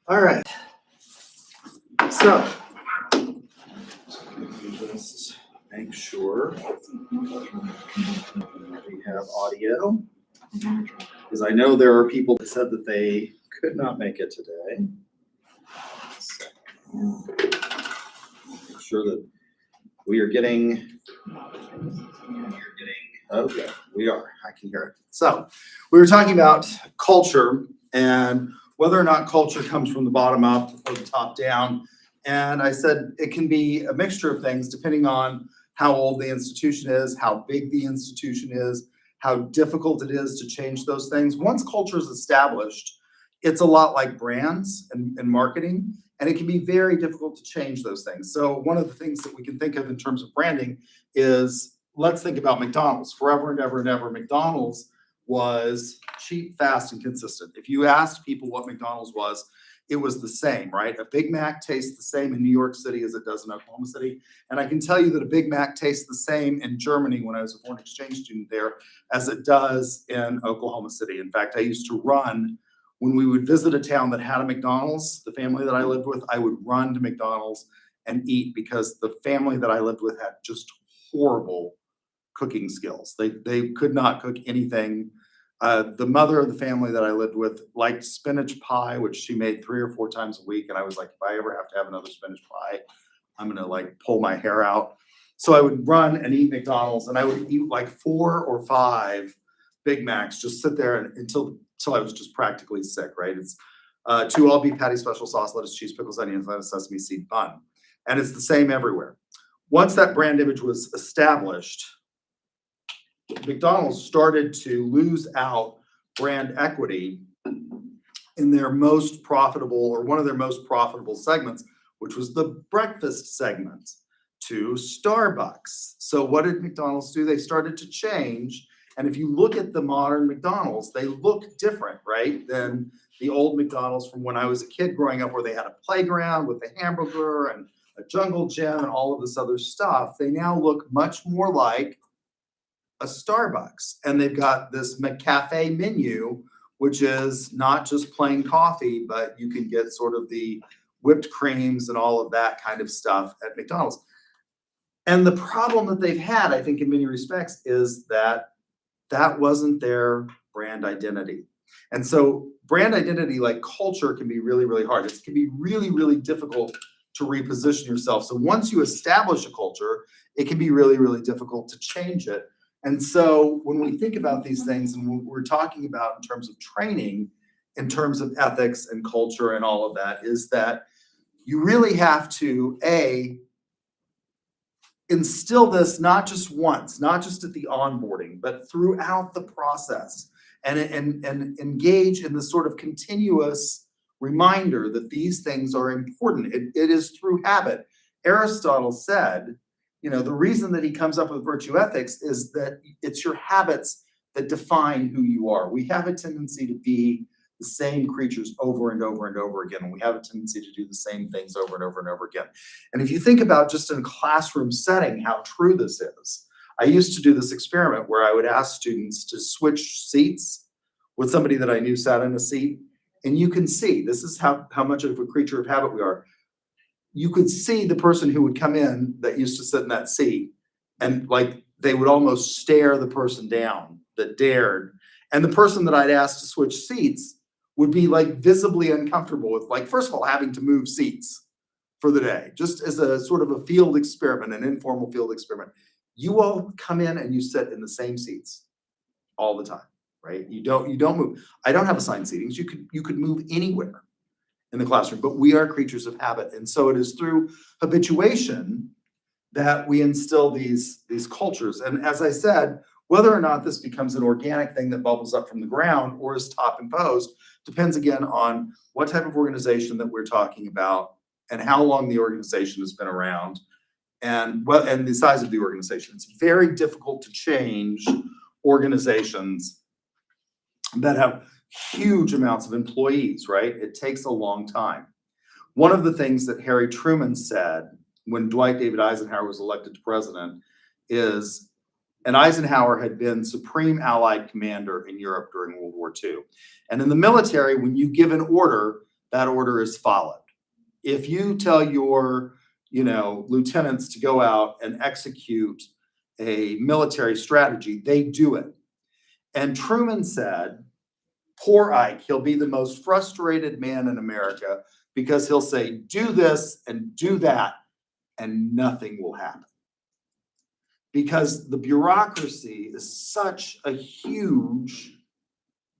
All right. So just make sure we have audio, because I know there are people that said that they could not make it today. So, make sure that we are getting. Okay, we are. I can hear it. So we were talking about culture and whether or not culture comes from the bottom up or the top down. And I said it can be a mixture of things depending on how old the institution is, how big the institution is, how difficult it is to change those things. Once culture is established, it's a lot like brands and marketing, and it can be very difficult to change those things. So one of the things that we can think of in terms of branding is, let's think about McDonald's. Forever and ever and ever, McDonald's was cheap, fast, and consistent. If you asked people what McDonald's was, it was the same, right? A Big Mac tastes the same in New York City as it does in Oklahoma City. And I can tell you that a Big Mac tastes the same in Germany when I was a foreign exchange student there as it does in Oklahoma City. In fact, I used to run, when we would visit a town that had a McDonald's, the family that I lived with, I would run to McDonald's and eat, because the family that I lived with had just horrible cooking skills. They could not cook anything. The mother of the family that I lived with liked spinach pie, which she made 3 or 4 times a week. And I was like, if I ever have to have another spinach pie, I'm gonna like pull my hair out. So I would run and eat McDonald's, and I would eat like 4 or 5 Big Macs, just sit there until I was just practically sick, right? It's 2 all beef patty, special sauce, lettuce, cheese, pickles, onions, and a sesame seed bun. And it's the same everywhere. Once that brand image was established, McDonald's started to lose out brand equity in their most profitable, or one of their most profitable segments, which was the breakfast segment, to Starbucks. So what did McDonald's do? They started to change. And if you look at the modern McDonald's, they look different, right, than the old McDonald's from when I was a kid growing up, where they had a playground with a hamburger and a jungle gym and all of this other stuff. They now look much more like a Starbucks, and they've got this McCafe menu, which is not just plain coffee, but you can get sort of the whipped creams and all of that kind of stuff at McDonald's. And the problem that they've had, I think, in many respects, is that that wasn't their brand identity. And so brand identity, like culture, can be really, really hard. It can be really, really difficult to reposition yourself. So once you establish a culture, it can be really, really difficult to change it. And so when we think about these things, and what we're talking about in terms of training, in terms of ethics and culture and all of that, is that you really have to, instill this not just once, not just at the onboarding, but throughout the process, and engage in this sort of continuous reminder that these things are important. It is through habit. Aristotle said, the reason that he comes up with virtue ethics is that it's your habits that define who you are. We have a tendency to be the same creatures over and over and over again, and we have a tendency to do the same things over and over and over again. And if you think about just in a classroom setting how true this is, I used to do this experiment where I would ask students to switch seats with somebody that I knew sat in a seat, and you can see, this is how much of a creature of habit we are. You could see the person who would come in that used to sit in that seat, and like they would almost stare the person down that dared. And the person that I'd asked to switch seats would be like visibly uncomfortable with, like, first of all, having to move seats for the day, just as a sort of a field experiment, an informal field experiment. You all come in and you sit in the same seats all the time, right? You don't move. I don't have assigned seatings. You could move anywhere in the classroom, but we are creatures of habit. And so it is through habituation that we instill these cultures. And as I said, whether or not this becomes an organic thing that bubbles up from the ground or is top imposed depends again on what type of organization that we're talking about and how long the organization has been around and the size of the organization. It's very difficult to change organizations that have huge amounts of employees, right? It takes a long time. One of the things that Harry Truman said when Dwight David Eisenhower was elected to president is, and Eisenhower had been Supreme Allied Commander in Europe during World War II. And in the military, when you give an order, that order is followed. If you tell your, lieutenants to go out and execute a military strategy, they do it. And Truman said, poor Ike, he'll be the most frustrated man in America because he'll say, do this and do that, and nothing will happen. Because the bureaucracy is such a huge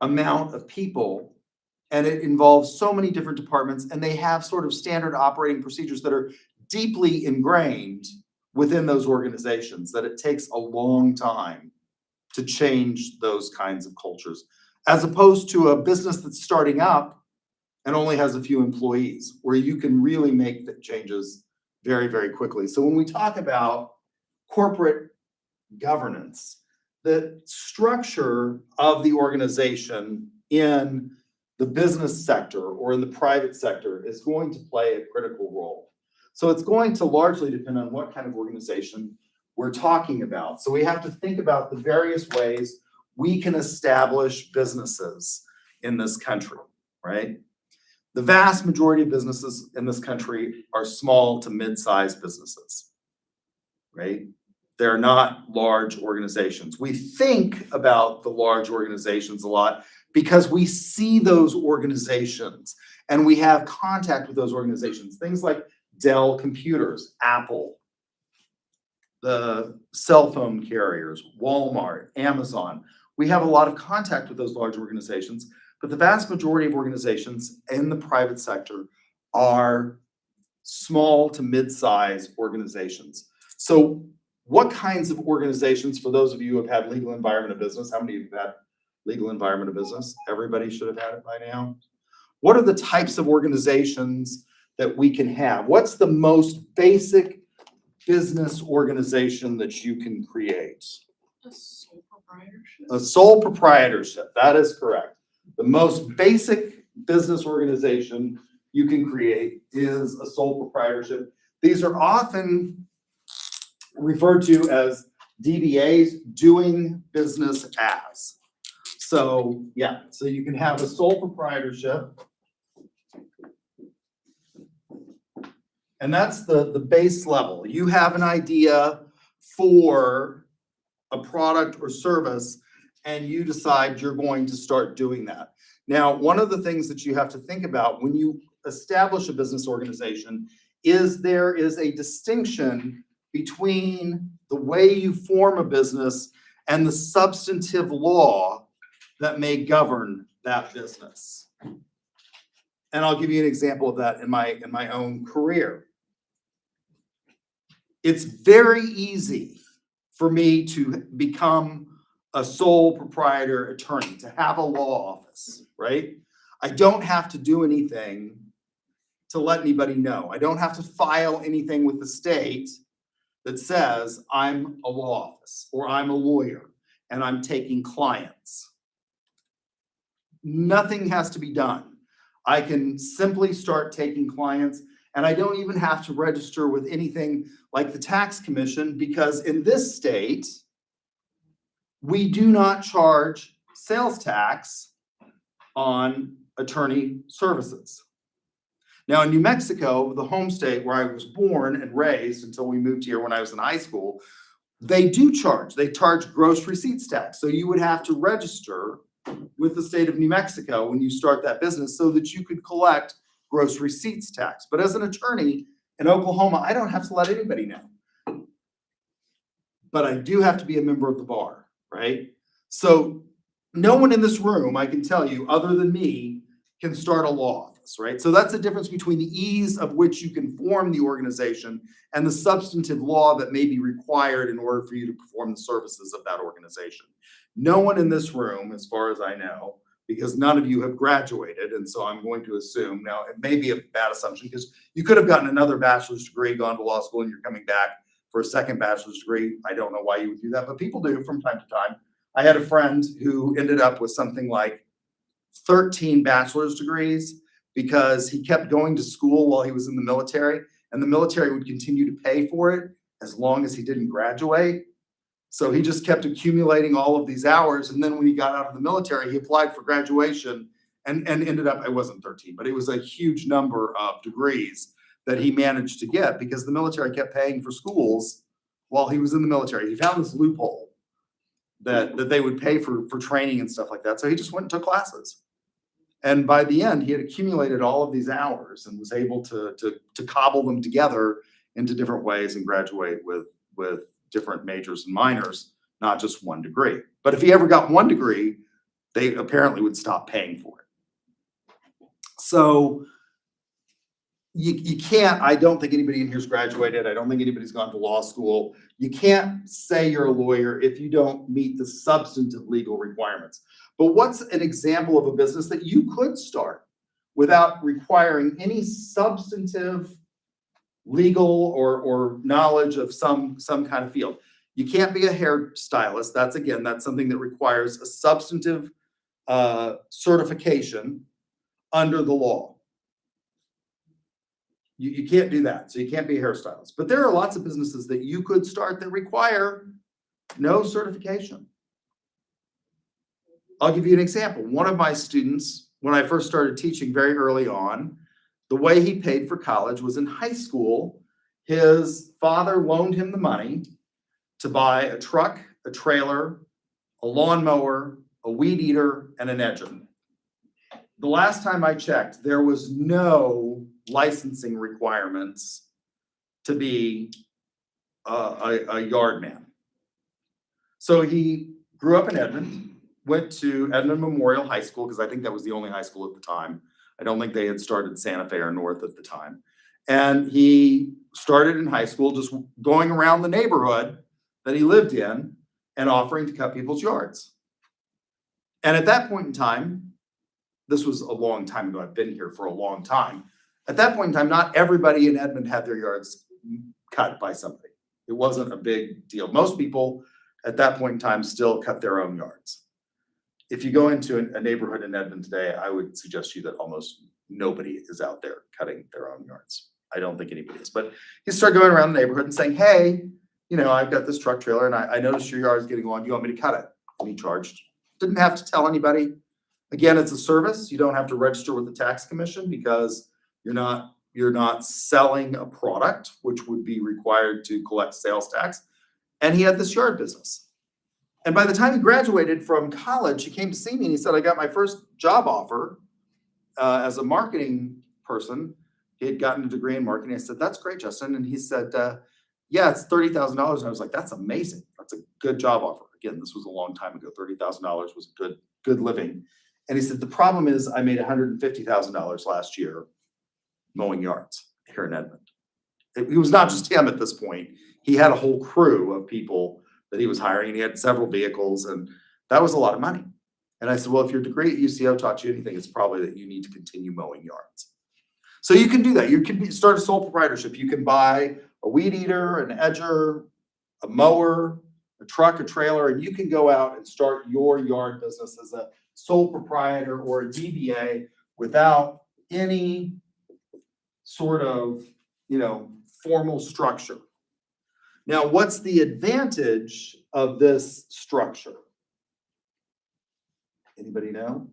amount of people, and it involves so many different departments, and they have sort of standard operating procedures that are deeply ingrained within those organizations, that it takes a long time to change those kinds of cultures, as opposed to a business that's starting up and only has a few employees, where you can really make the changes very, very quickly. So when we talk about corporate governance, the structure of the organization in the business sector or in the private sector is going to play a critical role. So it's going to largely depend on what kind of organization we're talking about. So we have to think about the various ways we can establish businesses in this country, right? The vast majority of businesses in this country are small to mid-sized businesses, right? They're not large organizations. We think about the large organizations a lot because we see those organizations and we have contact with those organizations. Things like Dell Computers, Apple, the cell phone carriers, Walmart, Amazon. We have a lot of contact with those large organizations, but the vast majority of organizations in the private sector are small to mid-sized organizations. So what kinds of organizations, for those of you who have had legal environment of business, how many of you have had legal environment of business? Everybody should have had it by now. What are the types of organizations that we can have? What's the most basic business organization that you can create? A sole proprietorship. A sole proprietorship, that is correct. The most basic business organization you can create is a sole proprietorship. These are often referred to as DBAs, doing business as. So yeah, so you can have a sole proprietorship. And that's the base level. You have an idea for a product or service, and you decide you're going to start doing that. Now, one of the things that you have to think about when you establish a business organization is there is a distinction between the way you form a business and the substantive law that may govern that business. And I'll give you an example of that in my own career. It's very easy for me to become a sole proprietor attorney, to have a law office, right? I don't have to do anything to let anybody know. I don't have to file anything with the state that says I'm a law office or I'm a lawyer and I'm taking clients. Nothing has to be done. I can simply start taking clients, and I don't even have to register with anything like the tax commission, because in this state, we do not charge sales tax on attorney services. Now, in New Mexico, the home state where I was born and raised until we moved here when I was in high school, they charge gross receipts tax. So you would have to register with the state of New Mexico when you start that business so that you could collect gross receipts tax. But as an attorney in Oklahoma, I don't have to let anybody know. But I do have to be a member of the bar, right? So no one in this room, I can tell you, other than me, can start a law office, right? So that's the difference between the ease of which you can form the organization and the substantive law that may be required in order for you to perform the services of that organization. No one in this room, as far as I know, because none of you have graduated, and so I'm going to assume, now it may be a bad assumption because you could have gotten another bachelor's degree, gone to law school, and you're coming back for a second bachelor's degree. I don't know why you would do that, but people do from time to time. I had a friend who ended up with something like 13 bachelor's degrees because he kept going to school while he was in the military, and the military would continue to pay for it as long as he didn't graduate. So he just kept accumulating all of these hours, and then when he got out of the military, he applied for graduation and ended up, it wasn't 13, but it was a huge number of degrees that he managed to get because the military kept paying for schools while he was in the military. He found this loophole that they would pay for training and stuff like that. So he just went and took classes. And by the end, he had accumulated all of these hours and was able to cobble them together into different ways and graduate with different majors and minors, not just one degree. But if he ever got one degree, they apparently would stop paying for it. So you can't, I don't think anybody in here's graduated. I don't think anybody's gone to law school. You can't say you're a lawyer if you don't meet the substantive legal requirements. But what's an example of a business that you could start without requiring any substantive legal or knowledge of some kind of field? You can't be a hairstylist. That's something that requires a substantive certification under the law. You can't do that. So you can't be a hairstylist. But there are lots of businesses that you could start that require no certification. I'll give you an example. One of my students, when I first started teaching very early on, the way he paid for college was in high school. His father loaned him the money to buy a truck, a trailer, a lawnmower, a weed eater, and an edger. The last time I checked, there was no licensing requirements to be a yard man. So he grew up in Edmond, went to Edmond Memorial High School, because I think that was the only high school at the time. I don't think they had started Santa Fe or North at the time. And he started in high school just going around the neighborhood that he lived in and offering to cut people's yards. And at that point in time, this was a long time ago, I've been here for a long time. At that point in time, not everybody in Edmond had their yards cut by somebody. It wasn't a big deal. Most people at that point in time still cut their own yards. If you go into a neighborhood in Edmond today, I would suggest to you that almost nobody is out there cutting their own yards. I don't think anybody is. But he started going around the neighborhood and saying, hey, I've got this truck trailer and I noticed your yard is getting long. Do you want me to cut it? And he charged. Didn't have to tell anybody. Again, it's a service. You don't have to register with the tax commission because you're not selling a product, which would be required to collect sales tax. And he had this yard business. And by the time he graduated from college, he came to see me and he said, I got my first job offer as a marketing person. He had gotten a degree in marketing. I said, that's great, Justin. And he said, yeah, it's $30,000. And I was like, that's amazing. That's a good job offer. Again, this was a long time ago. $30,000 was good living. And he said, the problem is I made $150,000 last year mowing yards here in Edmond. It was not just him at this point. He had a whole crew of people that he was hiring. He had several vehicles, and that was a lot of money. And I said, well, if your degree at UCO taught you anything, it's probably that you need to continue mowing yards. So you can do that. You can start a sole proprietorship. You can buy a weed eater, an edger, a mower, a truck, a trailer, and you can go out and start your yard business as a sole proprietor or a DBA without any sort of, formal structure. Now, what's the advantage of this structure? Anybody know?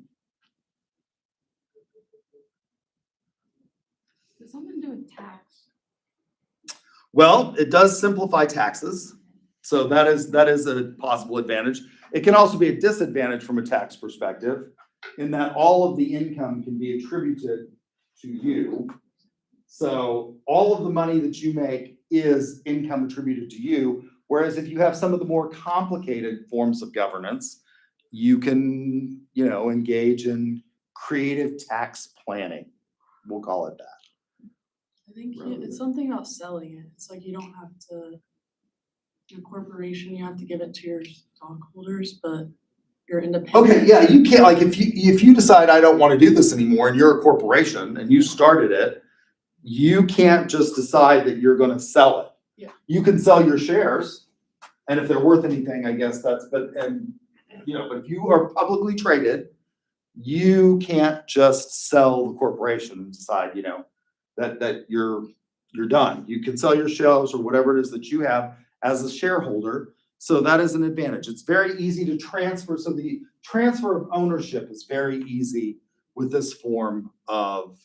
Does something to do with tax? Well, it does simplify taxes. So that is a possible advantage. It can also be a disadvantage from a tax perspective in that all of the income can be attributed to you. So all of the money that you make is income attributed to you. Whereas if you have some of the more complicated forms of governance, you can, engage in creative tax planning. We'll call it that. I think it's something about selling it. It's like you don't have to, your corporation, you have to give it to your stockholders, but you're independent. Okay, yeah, you can't, like, if you decide I don't want to do this anymore and you're a corporation and you started it, you can't just decide that you're gonna sell it. Yeah. You can sell your shares, and if they're worth anything, I guess but if you are publicly traded, you can't just sell the corporation and decide, that you're done. You can sell your shares or whatever it is that you have as a shareholder. So that is an advantage. It's very easy to transfer. So the transfer of ownership is very easy with this form of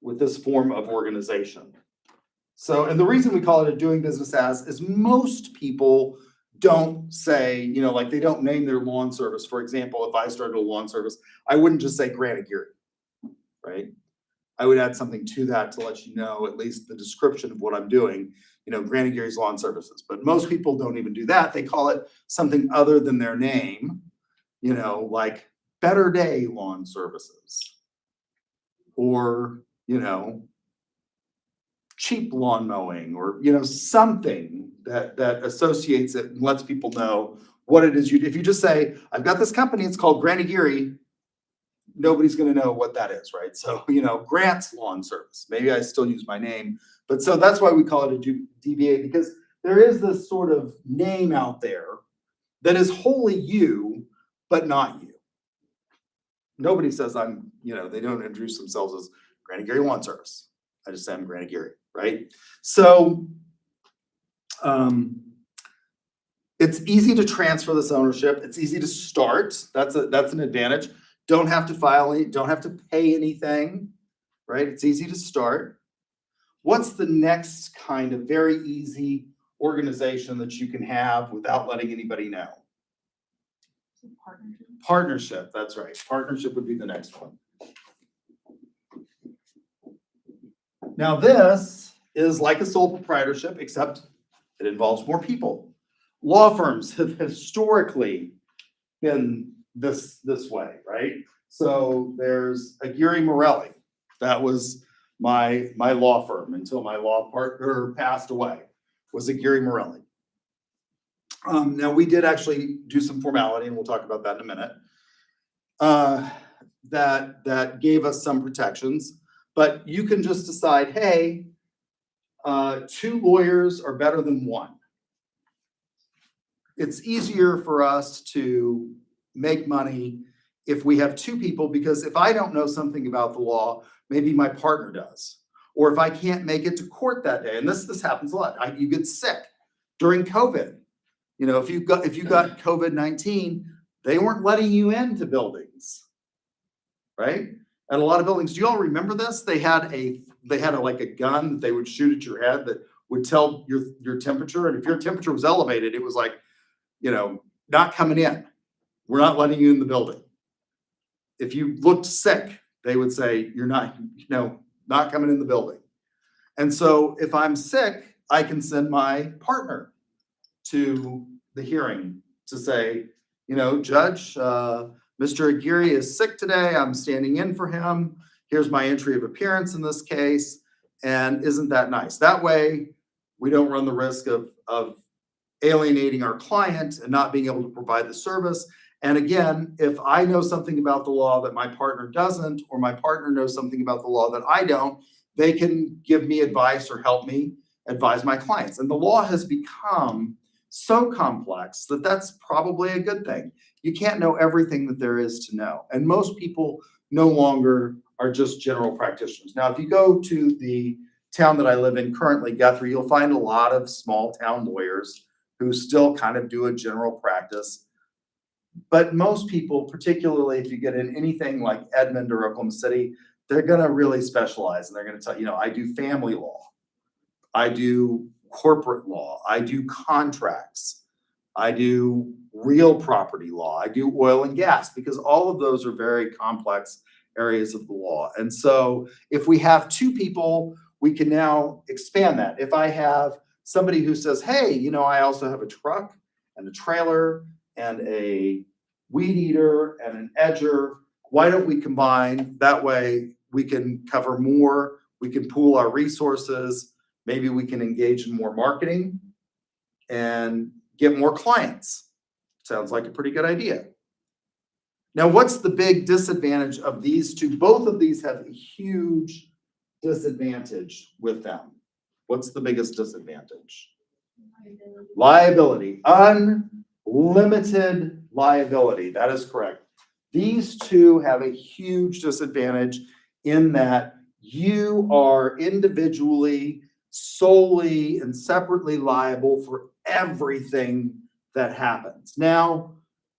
organization. So, and the reason we call it a doing business as is most people don't say, you know, like they don't name their lawn service. For example, if I started a lawn service, I wouldn't just say Granite Geary, right? I would add something to that to let you know at least the description of what I'm doing, you know, Granite Geary's Lawn Services. But most people don't even do that. They call it something other than their name, you know, like Better Day Lawn Services, or, you know, cheap lawn mowing, or, you know, something that associates it and lets people know what it is you do. If you just say, I've got this company, it's called Granite Geary, nobody's gonna know what that is, right? So, you know, Grant's Lawn Service, maybe I still use my name, but so that's why we call it a DBA, because there is this sort of name out there that is wholly you, but not you. Nobody says I'm, you know, they don't introduce themselves as Granite Geary Lawn Service. I just say I'm Granite Geary, right? So, it's easy to transfer this ownership. It's easy to start. That's an advantage. Don't have to file any, don't have to pay anything, right? It's easy to start. What's the next kind of very easy organization that you can have without letting anybody know? Partnership. Partnership, that's right. Partnership would be the next one. Now this is like a sole proprietorship, except it involves more people. Law firms have historically been this way, right? So there's Aguirre Morelli. That was my law firm until my law partner passed away, was Aguirre Morelli. Now we did actually do some formality, and we'll talk about that in a minute. That gave us some protections, but you can just decide, hey, 2 lawyers are better than 1. It's easier for us to make money if we have 2 people, because if I don't know something about the law, maybe my partner does. Or if I can't make it to court that day, and this happens a lot. You get sick during COVID. You know, if you got COVID-19, they weren't letting you into buildings, right? And a lot of buildings, do you all remember this? They had like a gun that they would shoot at your head that would tell your temperature. And if your temperature was elevated, it was like, you know, not coming in. We're not letting you in the building. If you looked sick, they would say, you're not, you know, not coming in the building. And so if I'm sick, I can send my partner to the hearing to say, you know, Judge, Mr. Aguirre is sick today. I'm standing in for him. Here's my entry of appearance in this case. And isn't that nice? That way, we don't run the risk of alienating our client and not being able to provide the service. And again, if I know something about the law that my partner doesn't, or my partner knows something about the law that I don't, they can give me advice or help me advise my clients. And the law has become so complex that that's probably a good thing. You can't know everything that there is to know. And most people no longer are just general practitioners. Now, if you go to the town that I live in currently, Guthrie, you'll find a lot of small town lawyers who still kind of do a general practice. But most people, particularly if you get in anything like Edmond or Oklahoma City, they're going to really specialize, and they're going to tell you, know, I do family law, I do corporate law, I do contracts, I do real property law, I do oil and gas, because all of those are very complex areas of the law. And so if we have 2 people, we can now expand that. If I have somebody who says, hey, you know, I also have a truck and a trailer and a weed eater and an edger, why don't we combine? That way we can cover more, we can pool our resources, maybe we can engage in more marketing and get more clients. Sounds like a pretty good idea. Now, what's the big disadvantage of these 2? Both of these have a huge disadvantage with them. What's the biggest disadvantage? Liability. Unlimited liability. That is correct. These 2 have a huge disadvantage in that you are individually, solely, and separately liable for everything that happens. Now,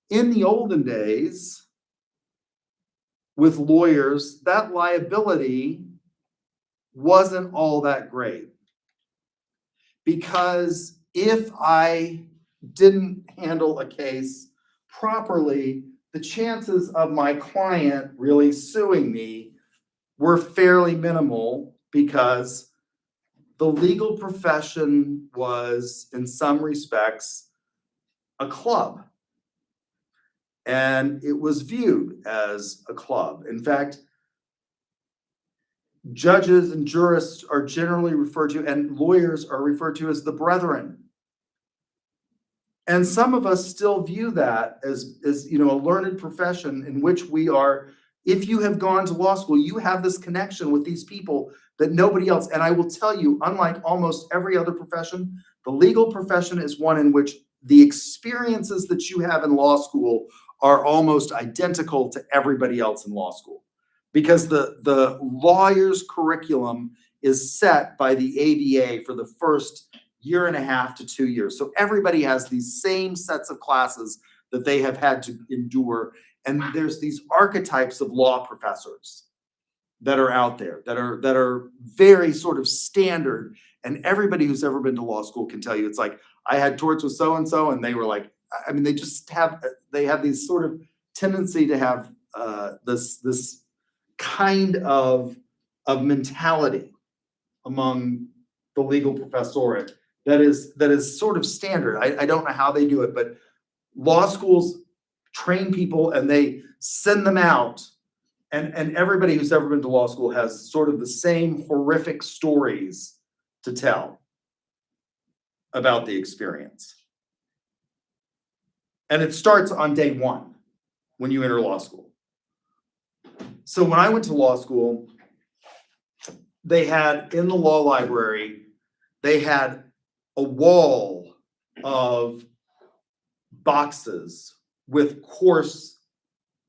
in the olden days, with lawyers, that liability wasn't all that great. Because if I didn't handle a case properly, the chances of my client really suing me were fairly minimal, because the legal profession was, in some respects, a club. And it was viewed as a club. In fact, judges and jurists are generally referred to, and lawyers are referred to, as the brethren. And some of us still view that as a learned profession in which we are. If you have gone to law school, you have this connection with these people that nobody else. And I will tell you, unlike almost every other profession, the legal profession is one in which the experiences that you have in law school are almost identical to everybody else in law school. Because the lawyer's curriculum is set by the ABA for the first year and a half to 2 years. So everybody has these same sets of classes that they have had to endure. And there's these archetypes of law professors that are out there that are very sort of standard. And everybody who's ever been to law school can tell you, it's like, I had torts with so-and-so, and they were like, I mean, they have these sort of tendency to have this kind of mentality among the legal professorate that is sort of standard. I don't know how they do it, but law schools train people and they send them out, and everybody who's ever been to law school has sort of the same horrific stories to tell about the experience. And it starts on day one when you enter law school. So when I went to law school, they had in the law library, they had a wall of boxes with course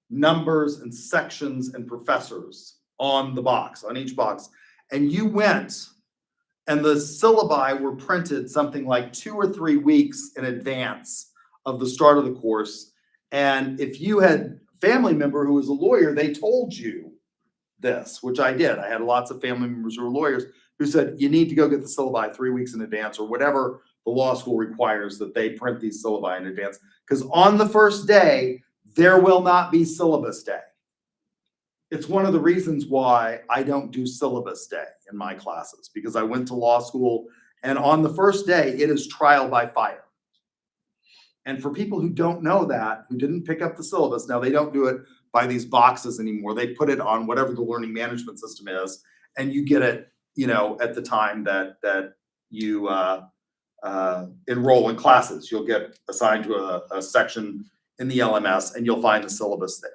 numbers and sections and professors on the box, on each box. And you went, and the syllabi were printed something like 2 or 3 weeks in advance of the start of the course. And if you had a family member who was a lawyer, they told you this, which I did. I had lots of family members who were lawyers who said, you need to go get the syllabi 3 weeks in advance, or whatever the law school requires that they print these syllabi in advance. Because on the first day, there will not be syllabus day. It's one of the reasons why I don't do syllabus day in my classes, because I went to law school, and on the first day, it is trial by fire. And for people who don't know that, who didn't pick up the syllabus, now they don't do it by these boxes anymore. They put it on whatever the learning management system is, and you get it, at the time that you enroll in classes. You'll get assigned to a section in the LMS, and you'll find the syllabus there.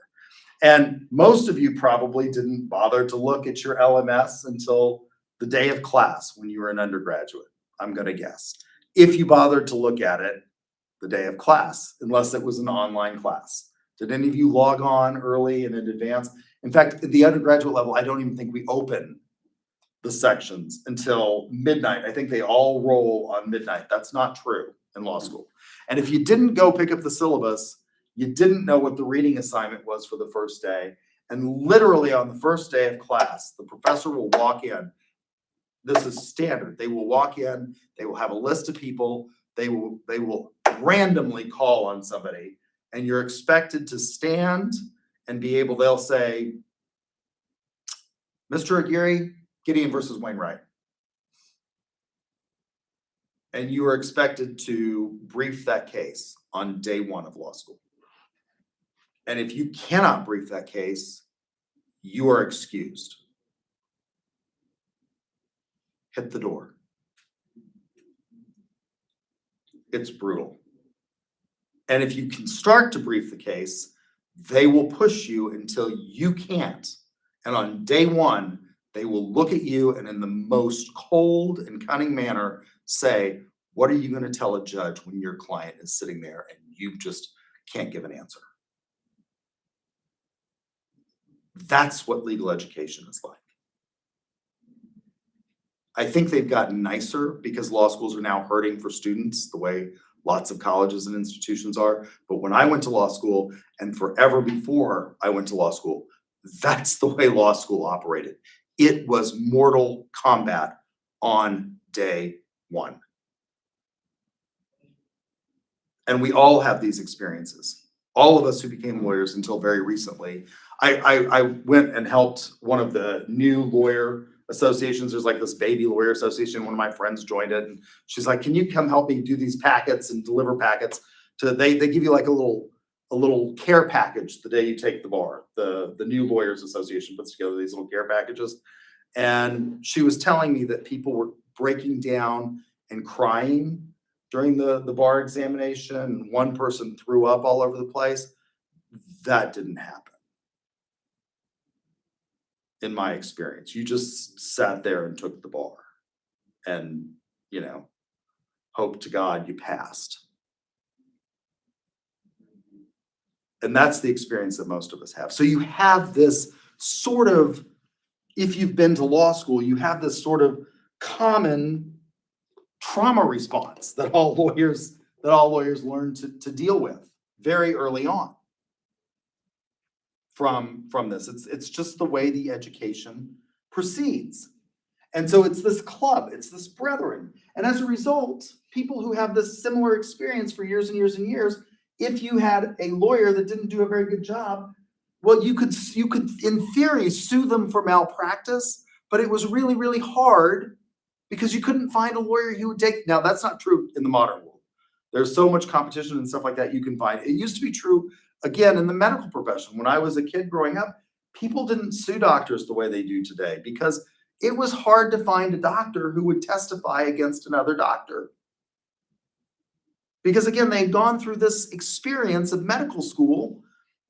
And most of you probably didn't bother to look at your LMS until the day of class when you were an undergraduate, I'm going to guess. If you bothered to look at it the day of class, unless it was an online class. Did any of you log on early and in advance? In fact, at the undergraduate level, I don't even think we open the sections until midnight. I think they all roll on midnight. That's not true in law school. And if you didn't go pick up the syllabus, you didn't know what the reading assignment was for the first day. And literally on the first day of class, the professor will walk in. This is standard. They will walk in, they will have a list of people, they will randomly call on somebody, and you're expected to stand and be able, they'll say, Mr. Aguirre, Gideon versus Wainwright. And you are expected to brief that case on day one of law school. And if you cannot brief that case, you are excused. Hit the door. It's brutal. And if you can start to brief the case, they will push you until you can't. And on day one, they will look at you and in the most cold and cunning manner say, what are you going to tell a judge when your client is sitting there and you just can't give an answer? That's what legal education is like. I think they've gotten nicer because law schools are now hurting for students the way lots of colleges and institutions are. But when I went to law school, and forever before I went to law school, That's the way law school operated. It was mortal combat on day one. And we all have these experiences. All of us who became lawyers until very recently. I went and helped one of the new lawyer associations. There's like this baby lawyer association. One of my friends joined it, and she's like, "Can you come help me do these packets and deliver packets to?" They give you like a little care package the day you take the bar. The New Lawyers Association puts together these little care packages, and she was telling me that people were breaking down and crying during the bar examination, and one person threw up all over the place. That didn't happen in my experience. You just sat there and took the bar and, hope to God you passed. And that's the experience that most of us have. So you have this sort of, if you've been to law school, you have this sort of common trauma response that all lawyers learn to deal with very early on from this. It's just the way the education proceeds. And so it's this club, it's this brethren. And as a result, people who have this similar experience for years and years and years, if you had a lawyer that didn't do a very good job, well, you could in theory sue them for malpractice, but it was really, really hard because you couldn't find a lawyer who would take. Now, that's not true in the modern world. There's so much competition and stuff like that you can find. It used to be true, again, in the medical profession. When I was a kid growing up, people didn't sue doctors the way they do today because it was hard to find a doctor who would testify against another doctor. Because again, they'd gone through this experience of medical school.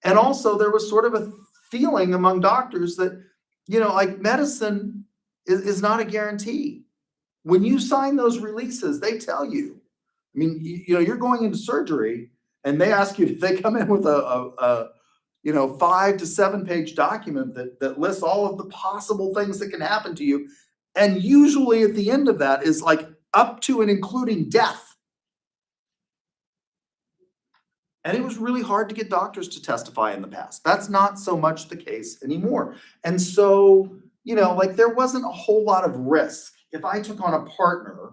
And also there was sort of a feeling among doctors that, like medicine is not a guarantee. When you sign those releases, they tell you, you're going into surgery and they ask you, they come in with a 5 to 7 page document that lists all of the possible things that can happen to you. And usually at the end of that is like up to and including death. And it was really hard to get doctors to testify in the past. That's not so much the case anymore. And so, there wasn't a whole lot of risk. If I took on a partner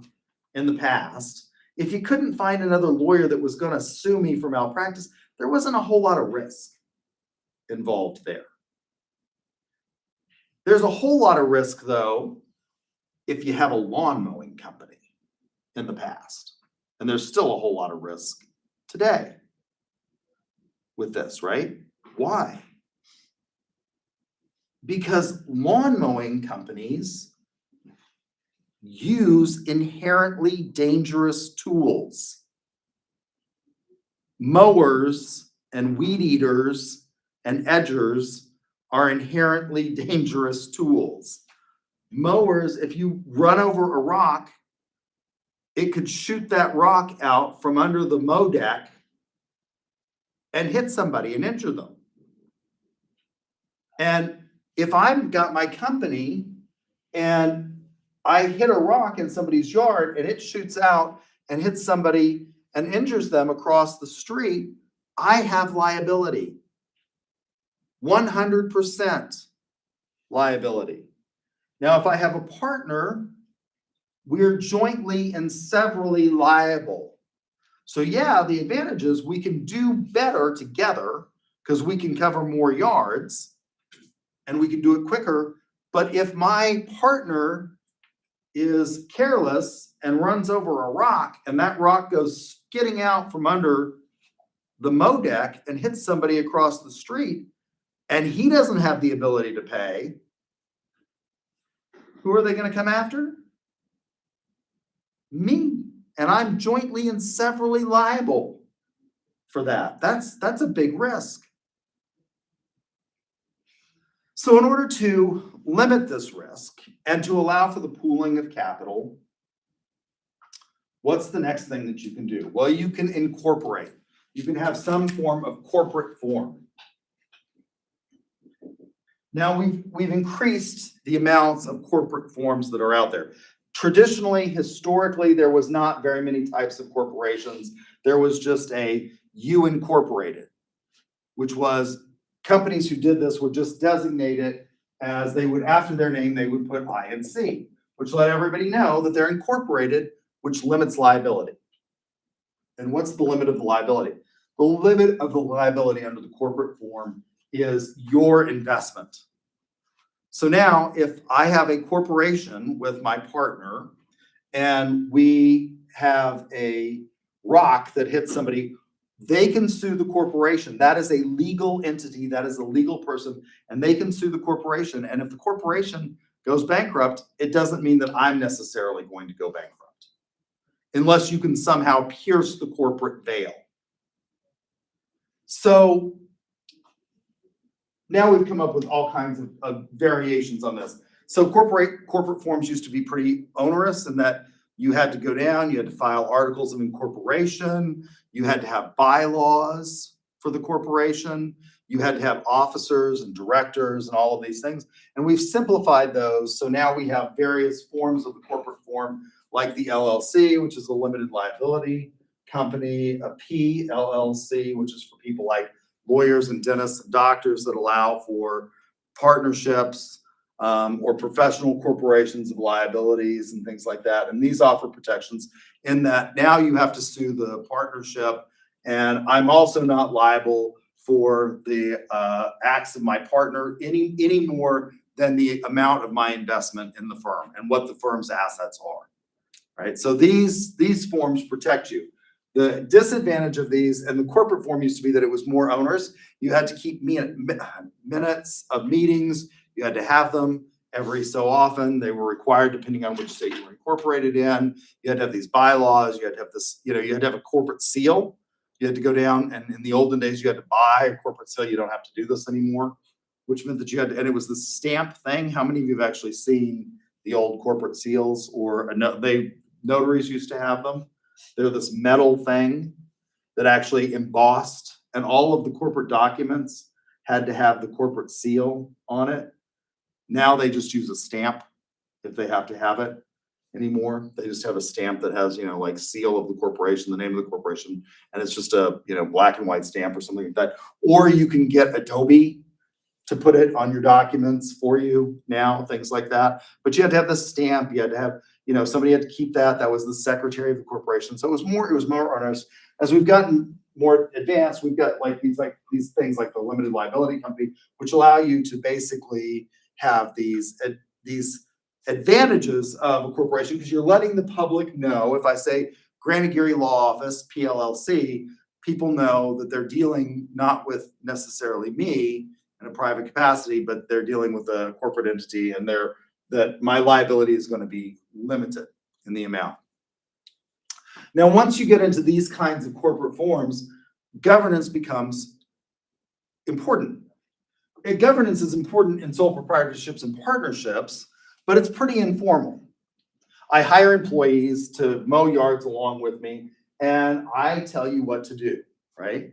in the past, if you couldn't find another lawyer that was going to sue me for malpractice, there wasn't a whole lot of risk involved there. There's a whole lot of risk, though, if you have a lawn mowing company in the past. And there's still a whole lot of risk today with this, right? Why? Because lawn mowing companies use inherently dangerous tools. Mowers and weed eaters and edgers are inherently dangerous tools. Mowers, if you run over a rock, it could shoot that rock out from under the mow deck and hit somebody and injure them. And if I've got my company and I hit a rock in somebody's yard and it shoots out and hits somebody and injures them across the street, I have liability. 100% liability. Now, if I have a partner, we're jointly and severally liable. So yeah, the advantage is we can do better together because we can cover more yards and we can do it quicker. But if my partner is careless and runs over a rock and that rock goes skidding out from under the mow deck and hits somebody across the street and he doesn't have the ability to pay, who are they going to come after? Me. And I'm jointly and severally liable for that. That's a big risk. So in order to limit this risk and to allow for the pooling of capital, what's the next thing that you can do? Well, you can incorporate. You can have some form of corporate form. Now we've increased the amounts of corporate forms that are out there. Traditionally, historically, there was not very many types of corporations. There was just a U Incorporated, which was companies who did this would just designate it as they would, after their name, they would put INC, which let everybody know that they're incorporated, which limits liability. And what's the limit of the liability? The limit of the liability under the corporate form is your investment. So now if I have a corporation with my partner and we have a rock that hits somebody, they can sue the corporation. That is a legal entity, that is a legal person, and they can sue the corporation. And if the corporation goes bankrupt, it doesn't mean that I'm necessarily going to go bankrupt, unless you can somehow pierce the corporate veil. So now we've come up with all kinds of variations on this. So corporate forms used to be pretty onerous in that you had to go down, you had to file articles of incorporation, you had to have bylaws for the corporation, you had to have officers and directors and all of these things. And we've simplified those. So now we have various forms of the corporate form, like the LLC, which is a limited liability company, a PLLC, which is for people like lawyers and dentists and doctors that allow for partnerships or professional corporations of liabilities and things like that. And these offer protections in that now you have to sue the partnership, and I'm also not liable for the acts of my partner any more than the amount of my investment in the firm and what the firm's assets are, right? So these forms protect you. The disadvantage of these, and the corporate form used to be that it was more onerous. You had to keep minutes of meetings. You had to have them every so often. They were required depending on which state you were incorporated in. You had to have these bylaws. You had to have this, you had to have a corporate seal. You had to go down, and in the olden days, you had to buy a corporate seal. You don't have to do this anymore, which meant that you had to, and it was the stamp thing. How many of you have actually seen the old corporate seals, or notaries used to have them? They're this metal thing that actually embossed, and all of the corporate documents had to have the corporate seal on it. Now they just use a stamp if they have to have it anymore. They just have a stamp that has, like seal of the corporation, the name of the corporation, and it's just a, black and white stamp or something like that. Or you can get Adobe to put it on your documents for you now, things like that. But you had to have the stamp, you had to have, somebody had to keep that. That was the secretary of the corporation. So it was more onerous. As we've gotten more advanced, we've got these things like the limited liability company, which allow you to basically have these advantages of a corporation, because you're letting the public know. If I say Granite Geary Law Office, PLLC, people know that they're dealing not with necessarily me in a private capacity, but they're dealing with a corporate entity, and that my liability is going to be limited in the amount. Now, once you get into these kinds of corporate forms, governance becomes important. Governance is important in sole proprietorships and partnerships, but it's pretty informal. I hire employees to mow yards along with me, and I tell you what to do, right?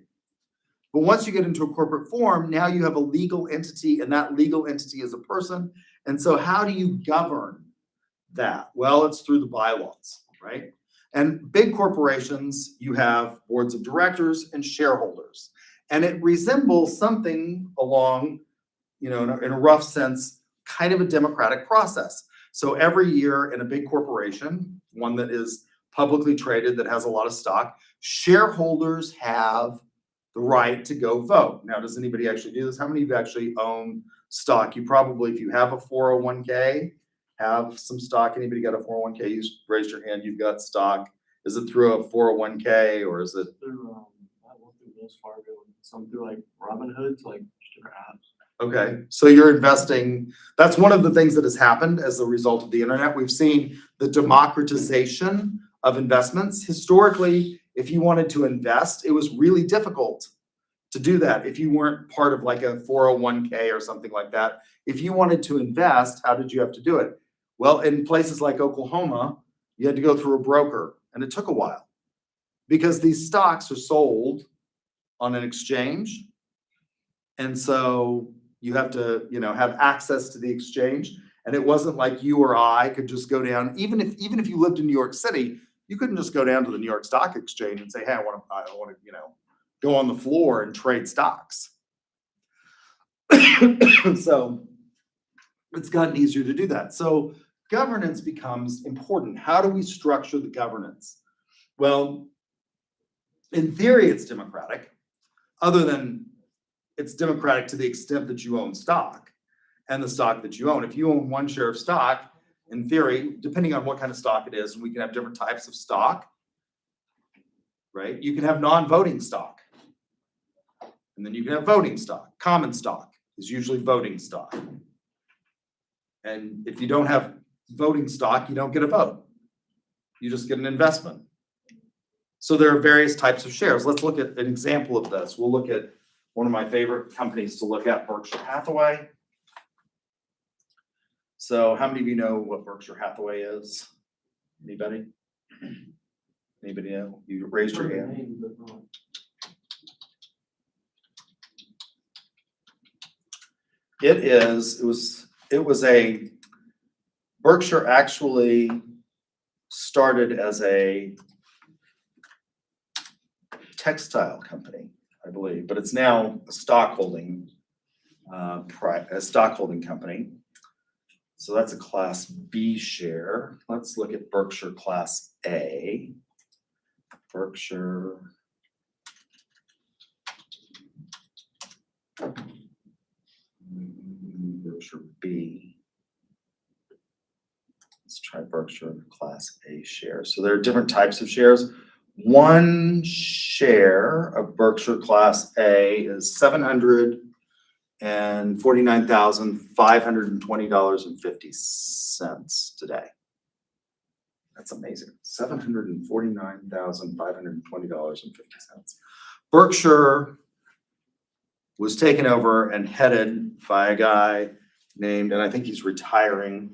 But once you get into a corporate form, now you have a legal entity, and that legal entity is a person. And so how do you govern that? Well, it's through the bylaws, right? And big corporations, you have boards of directors and shareholders. And it resembles something along, in a rough sense, kind of a democratic process. So every year in a big corporation, one that is publicly traded, that has a lot of stock, shareholders have the right to go vote. Now, does anybody actually do this? How many of you actually own stock? You probably, if you have a 401k, have some stock. Anybody got a 401k? You raised your hand, you've got stock. Is it through a 401k, or is it? Through, I work through Wells Fargo, some through like Robinhood, like different apps. Okay, so you're investing. That's one of the things that has happened as a result of the internet. We've seen the democratization of investments. Historically, if you wanted to invest, it was really difficult to do that if you weren't part of like a 401k or something like that. If you wanted to invest, how did you have to do it? Well, in places like Oklahoma, you had to go through a broker, and it took a while because these stocks are sold on an exchange. And so you have to, have access to the exchange. And it wasn't like you or I could just go down, even if you lived in New York City, you couldn't just go down to the New York Stock Exchange and say, hey, I want to, go on the floor and trade stocks. So it's gotten easier to do that. So governance becomes important. How do we structure the governance? Well, in theory, it's democratic, other than it's democratic to the extent that you own stock and the stock that you own. If you own one share of stock, in theory, depending on what kind of stock it is, and we can have different types of stock, right? You can have non-voting stock. And then you can have voting stock. Common stock is usually voting stock. And if you don't have voting stock, you don't get a vote. You just get an investment. So there are various types of shares. Let's look at an example of this. We'll look at one of my favorite companies to look at, Berkshire Hathaway. So how many of you know what Berkshire Hathaway is? Anybody? Anybody know? You raised your hand. Name, but not- It was a, Berkshire actually started as a textile company, I believe, but it's now a stockholding company. So that's a Class B share. Let's look at Berkshire Class A. Berkshire. Berkshire B. Let's try Berkshire Class A shares. So there are different types of shares. One share of Berkshire Class A is $749,520.50 today. That's amazing. $749,520.50. Berkshire was taken over and headed by a guy named, and I think he's retiring,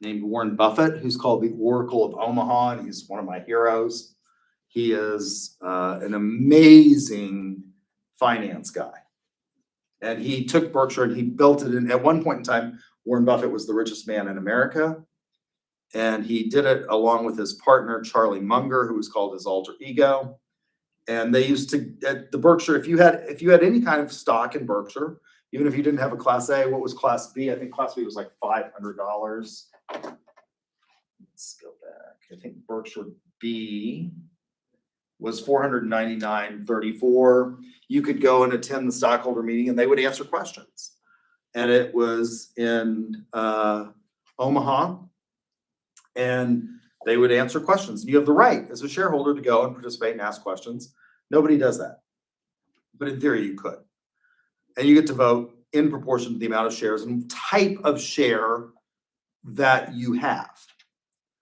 named Warren Buffett, who's called the Oracle of Omaha, and he's one of my heroes. He is an amazing finance guy. And he took Berkshire and he built it. And at one point in time, Warren Buffett was the richest man in America. And he did it along with his partner, Charlie Munger, who was called his alter ego. And they used to, at the Berkshire, if you had any kind of stock in Berkshire, even if you didn't have a Class A, what was Class B? I think Class B was like $500. Let's go back. I think Berkshire B was $499.34. You could go and attend the stockholder meeting and they would answer questions. And it was in Omaha. And they would answer questions. You have the right as a shareholder to go and participate and ask questions. Nobody does that. But in theory, you could. And you get to vote in proportion to the amount of shares and type of share that you have.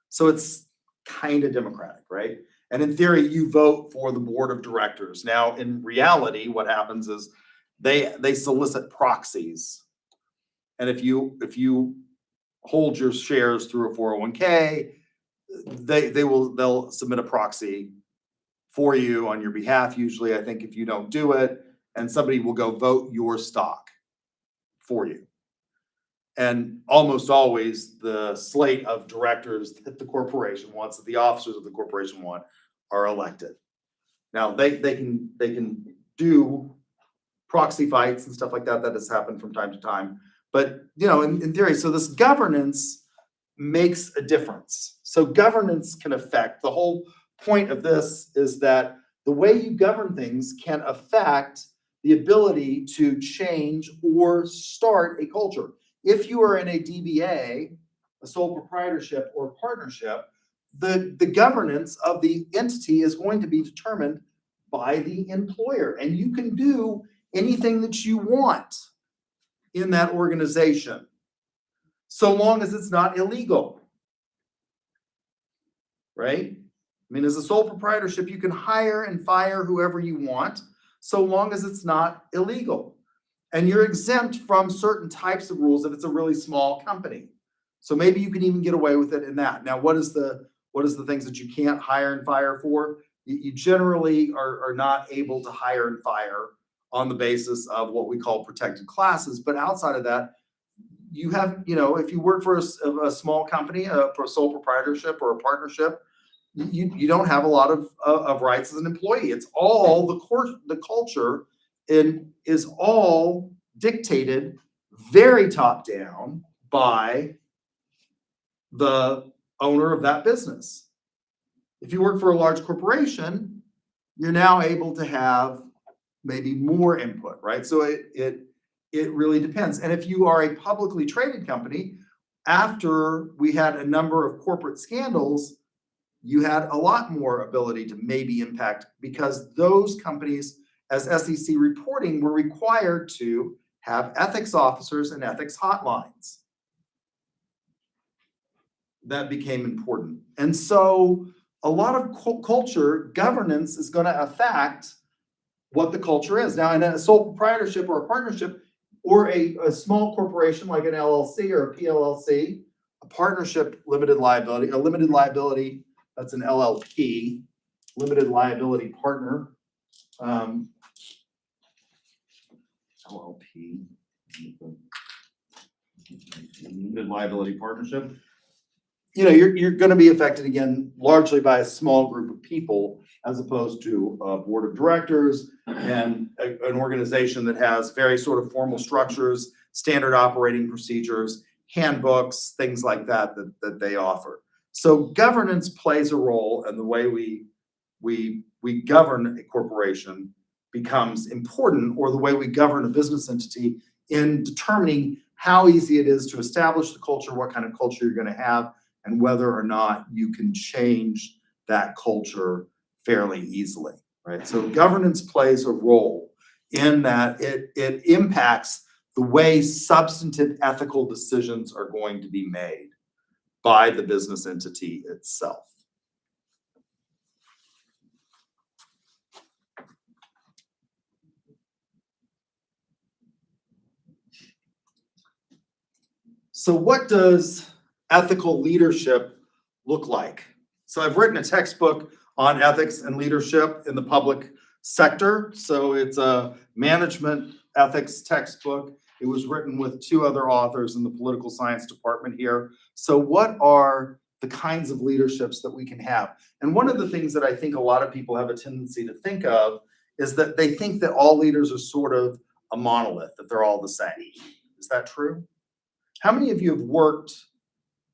So it's kind of democratic, right? And in theory, you vote for the board of directors. Now, in reality, what happens is they solicit proxies. And if you hold your shares through a 401k, they'll submit a proxy for you on your behalf. Usually, I think if you don't do it, and somebody will go vote your stock for you. And almost always the slate of directors that the corporation wants, that the officers of the corporation want, are elected. Now they can do proxy fights and stuff like that. That has happened from time to time. But in theory, so this governance makes a difference. So governance can affect, the whole point of this is that the way you govern things can affect the ability to change or start a culture. If you are in a DBA, a sole proprietorship or partnership, the governance of the entity is going to be determined by the employer. And you can do anything that you want in that organization, so long as it's not illegal, right? I mean, as a sole proprietorship, you can hire and fire whoever you want, so long as it's not illegal. And you're exempt from certain types of rules if it's a really small company. So maybe you can even get away with it in that. Now, what is the things that you can't hire and fire for? You generally are not able to hire and fire on the basis of what we call protected classes. But outside of that, you have, if you work for a small company, for a sole proprietorship or a partnership, you don't have a lot of rights as an employee. It's all the culture is all dictated very top down by the owner of that business. If you work for a large corporation, you're now able to have maybe more input, right? So it really depends. And if you are a publicly traded company, after we had a number of corporate scandals, you had a lot more ability to maybe impact, because those companies, as SEC reporting, were required to have ethics officers and ethics hotlines. That became important. And so a lot of culture governance is going to affect what the culture is. Now, in a sole proprietorship or a partnership or a small corporation like an LLC or a PLLC, a partnership limited liability, a limited liability, that's an LLP, limited liability partner. LLP, limited liability partnership. You know, you're gonna be affected again largely by a small group of people as opposed to a board of directors and an organization that has very sort of formal structures, standard operating procedures, handbooks, things like that they offer. So governance plays a role, and the way we govern a corporation becomes important, or the way we govern a business entity, in determining how easy it is to establish the culture, what kind of culture you're gonna have, and whether or not you can change that culture fairly easily, right? So governance plays a role in that it impacts the way substantive ethical decisions are going to be made by the business entity itself. So what does ethical leadership look like? So I've written a textbook on ethics and leadership in the public sector. So it's a management ethics textbook. It was written with 2 other authors in the political science department here. So what are the kinds of leaderships that we can have? And one of the things that I think a lot of people have a tendency to think of is that they think that all leaders are sort of a monolith, that they're all the same. Is that true? How many of you have worked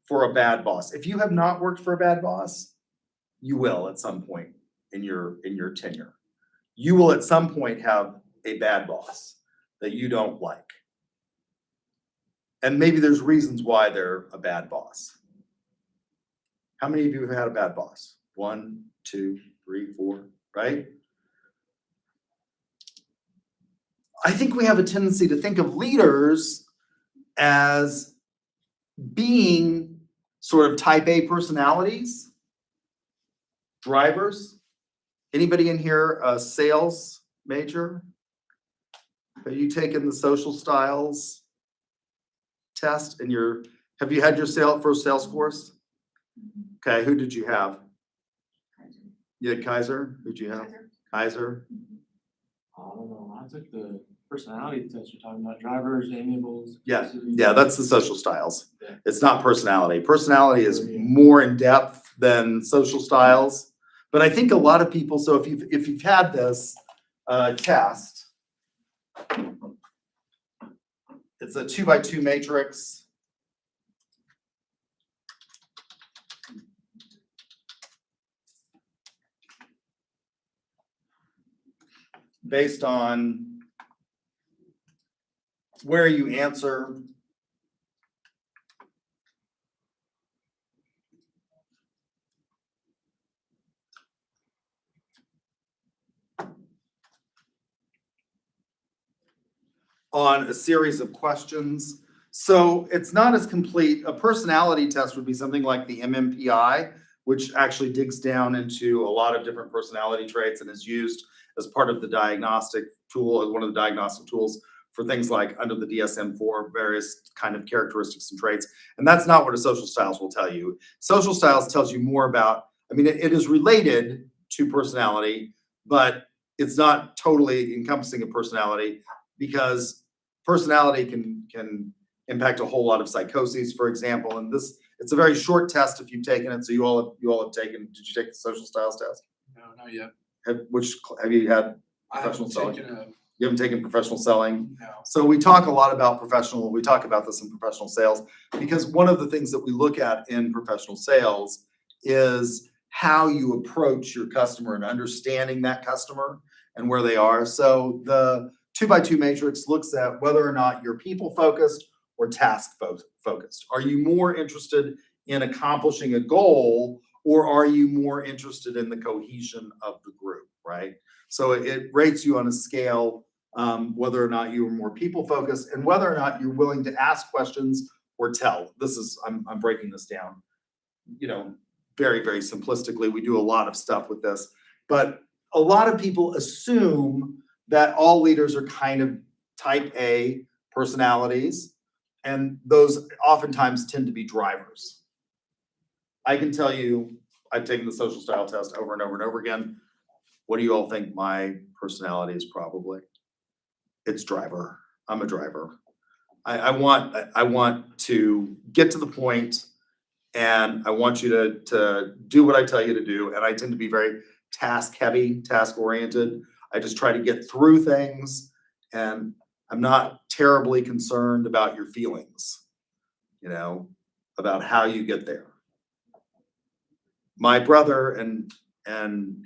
for a bad boss? If you have not worked for a bad boss, you will at some point in your tenure. You will at some point have a bad boss that you don't like. And maybe there's reasons why they're a bad boss. How many of you have had a bad boss? 1, 2, 3, 4, right? I think we have a tendency to think of leaders as being sort of type A personalities, drivers. Anybody in here a sales major? Have you taken the social styles test and have you had your first sales course? Okay, who did you have? You had Kaiser? Who'd you have? Kaiser? I don't know, I took the personality test, you're talking about drivers, amiables. Yeah, aggressive. yeah, that's the social styles. Yeah. It's not personality. Personality is more in depth than social styles. But I think a lot of people, so if you've had this test, it's a 2x2 matrix. Based on where you answer. On a series of questions. So it's not as complete. A personality test would be something like the MMPI, which actually digs down into a lot of different personality traits and is used as part of the diagnostic tool, as one of the diagnostic tools for things like under the DSM-4, various kind of characteristics and traits. And that's not what a social styles will tell you. Social styles tells you more about, I mean, it is related to personality, but it's not totally encompassing of personality, because personality can impact a whole lot of psychoses, for example. And it's a very short test if you've taken it. So you all have taken, did you take the social styles test? No, not yet. Have you had I professional haven't selling? taken You haven't taken professional selling? No. So we talk a lot about we talk about this in professional sales, because one of the things that we look at in professional sales is how you approach your customer and understanding that customer and where they are. So the 2x2 matrix looks at whether or not you're people focused or task focused. Are you more interested in accomplishing a goal, or are you more interested in the cohesion of the group, right? So it rates you on a scale, whether or not you are more people focused and whether or not you're willing to ask questions or tell. I'm breaking this down, very, very simplistically. We do a lot of stuff with this, but a lot of people assume that all leaders are kind of type A personalities, and those oftentimes tend to be drivers. I can tell you, I've taken the social style test over and over and over again. What do you all think my personality is? Probably it's driver. I'm a driver. I want to get to the point, and I want you to do what I tell you to do. And I tend to be very task heavy, task oriented. I just try to get through things, and I'm not terribly concerned about your feelings, about how you get there. My brother and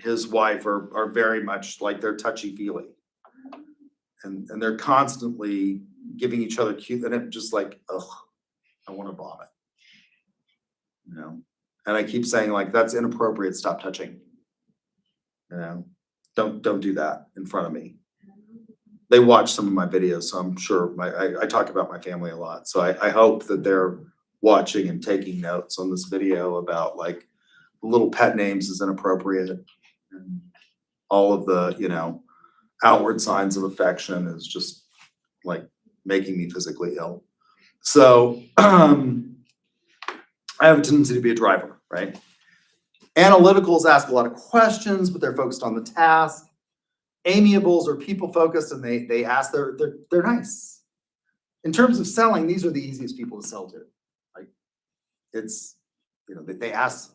his wife are very much like, they're touchy-feely. And they're constantly giving each other cues, and it's just like, ugh, I want to vomit. And I keep saying, like, that's inappropriate, stop touching. Don't do that in front of me. They watch some of my videos, so I'm sure I talk about my family a lot. So I hope that they're watching and taking notes on this video about, like, little pet names is inappropriate, and all of the, outward signs of affection is just like making me physically ill. So I have a tendency to be a driver, right? Analyticals ask a lot of questions, but they're focused on the task. Amiables are people focused, and they ask, they're nice. In terms of selling, these are the easiest people to sell to. Like, it's, they ask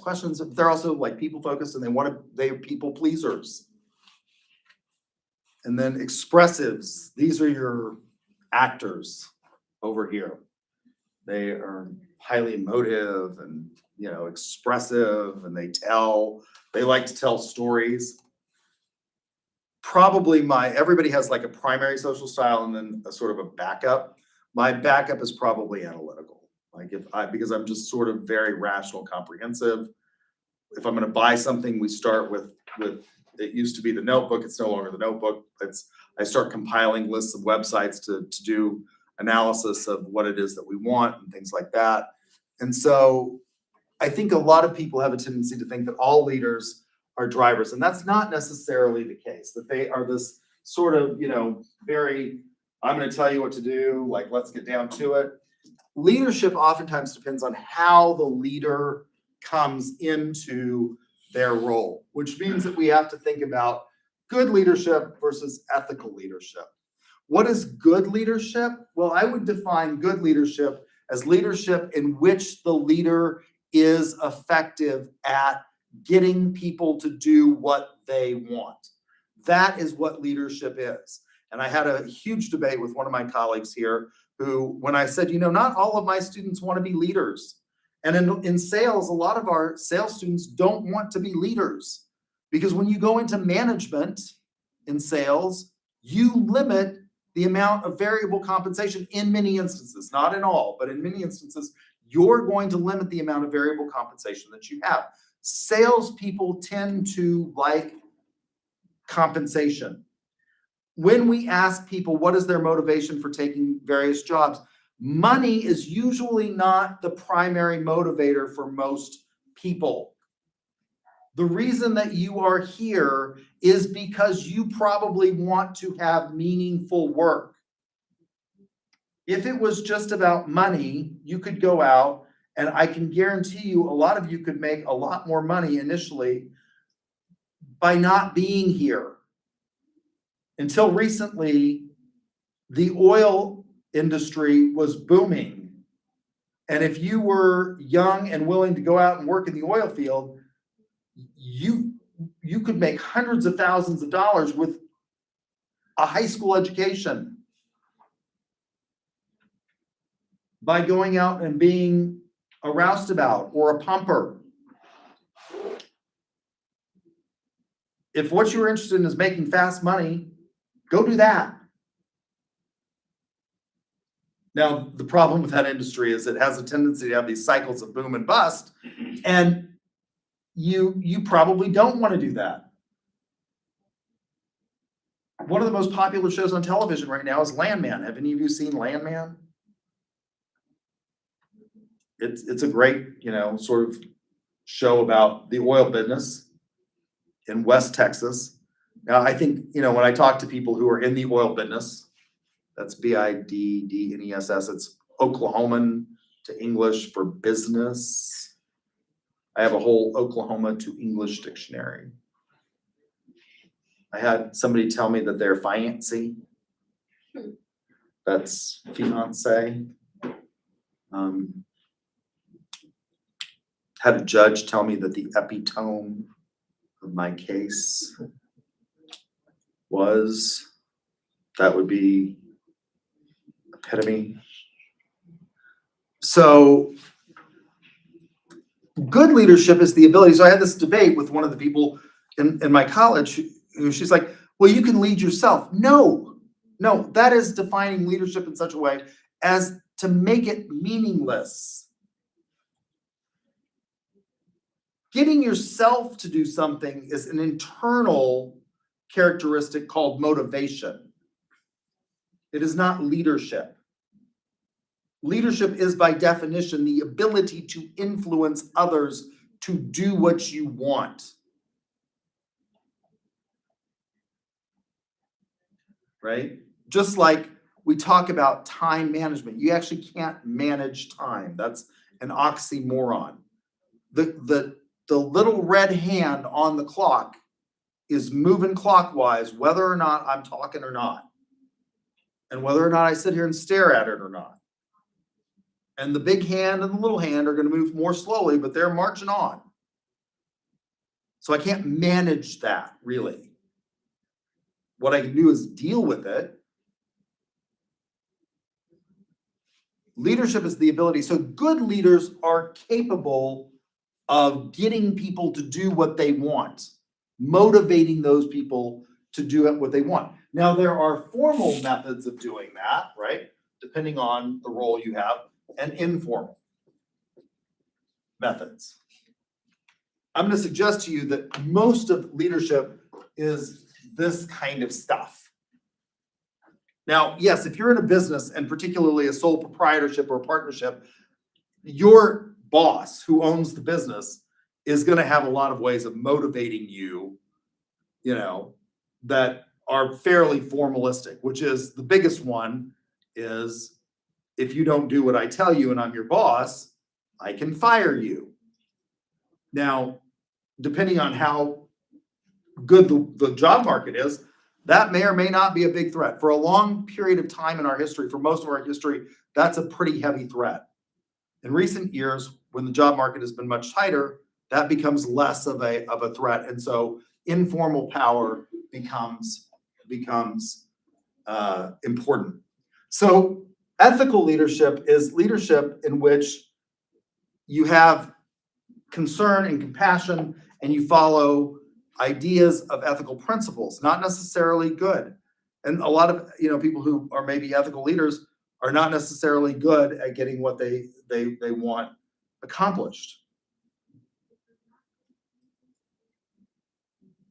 questions, but they're also like people focused, and they're people pleasers. And then expressives, these are your actors over here. They are highly emotive and, expressive, and they like to tell stories. Probably everybody has like a primary social style and then a sort of a backup. My backup is probably analytical. Like, because I'm just sort of very rational, comprehensive. If I'm going to buy something, we start with it used to be the notebook. It's no longer the notebook. I start compiling lists of websites to do analysis of what it is that we want and things like that. And so I think a lot of people have a tendency to think that all leaders are drivers, and that's not necessarily the case, that they are this sort of, very, I'm going to tell you what to do, like, let's get down to it. Leadership oftentimes depends on how the leader comes into their role, which means that we have to think about good leadership versus ethical leadership. What is good leadership? Well, I would define good leadership as leadership in which the leader is effective at getting people to do what they want. That is what leadership is. And I had a huge debate with one of my colleagues here who, when I said, not all of my students want to be leaders. And in sales, a lot of our sales students don't want to be leaders, because when you go into management in sales, you limit the amount of variable compensation in many instances, not in all, but in many instances, you're going to limit the amount of variable compensation that you have. Salespeople tend to like compensation. When we ask people what is their motivation for taking various jobs, money is usually not the primary motivator for most people. The reason that you are here is because you probably want to have meaningful work. If it was just about money, you could go out, and I can guarantee you a lot of you could make a lot more money initially by not being here. Until recently, the oil industry was booming. And if you were young and willing to go out and work in the oil field, you could make hundreds of thousands of dollars with a high school education by going out and being a roustabout or a pumper. If what you're interested in is making fast money, go do that. Now, the problem with that industry is it has a tendency to have these cycles of boom and bust, and you probably don't want to do that. One of the most popular shows on television right now is Landman. Have any of you seen Landman? It's a great, sort of show about the oil business in West Texas. Now, I think, when I talk to people who are in the oil business, that's Biddness, it's Oklahoman to English for business. I have a whole Oklahoma to English dictionary. I had somebody tell me that they're fiancé. That's fiance. Had a judge tell me that the epitome of my case that would be epitome. So good leadership is the ability. So I had this debate with one of the people in my college who she's like, well, you can lead yourself. No, that is defining leadership in such a way as to make it meaningless. Getting yourself to do something is an internal characteristic called motivation. It is not leadership. Leadership is by definition the ability to influence others to do what you want. Right? Just like we talk about time management. You actually can't manage time. That's an oxymoron. The little red hand on the clock is moving clockwise, whether or not I'm talking or not. And whether or not I sit here and stare at it or not. And the big hand and the little hand are going to move more slowly, but they're marching on. So I can't manage that, really. What I can do is deal with it. Leadership is the ability. So good leaders are capable of getting people to do what they want, motivating those people to do what they want. Now, there are formal methods of doing that, right? Depending on the role you have, and informal methods. I'm going to suggest to you that most of leadership is this kind of stuff. Now, yes, if you're in a business, and particularly a sole proprietorship or a partnership, your boss who owns the business is going to have a lot of ways of motivating you, that are fairly formalistic, which is the biggest one is, if you don't do what I tell you and I'm your boss, I can fire you. Now, depending on how good the job market is, that may or may not be a big threat. For a long period of time in our history, for most of our history, that's a pretty heavy threat. In recent years, when the job market has been much tighter, that becomes less of a threat. And so informal power becomes important. So ethical leadership is leadership in which you have concern and compassion and you follow ideas of ethical principles, not necessarily good. And a lot of people who are maybe ethical leaders are not necessarily good at getting what they want accomplished.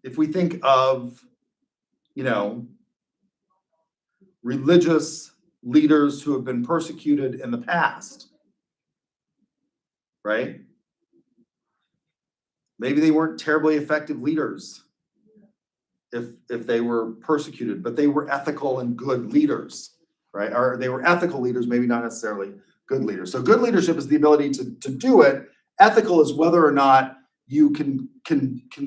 If we think of, religious leaders who have been persecuted in the past, right? Maybe they weren't terribly effective leaders if they were persecuted, but they were ethical and good leaders, right? Or they were ethical leaders, maybe not necessarily good leaders. So good leadership is the ability to do it. Ethical is whether or not you can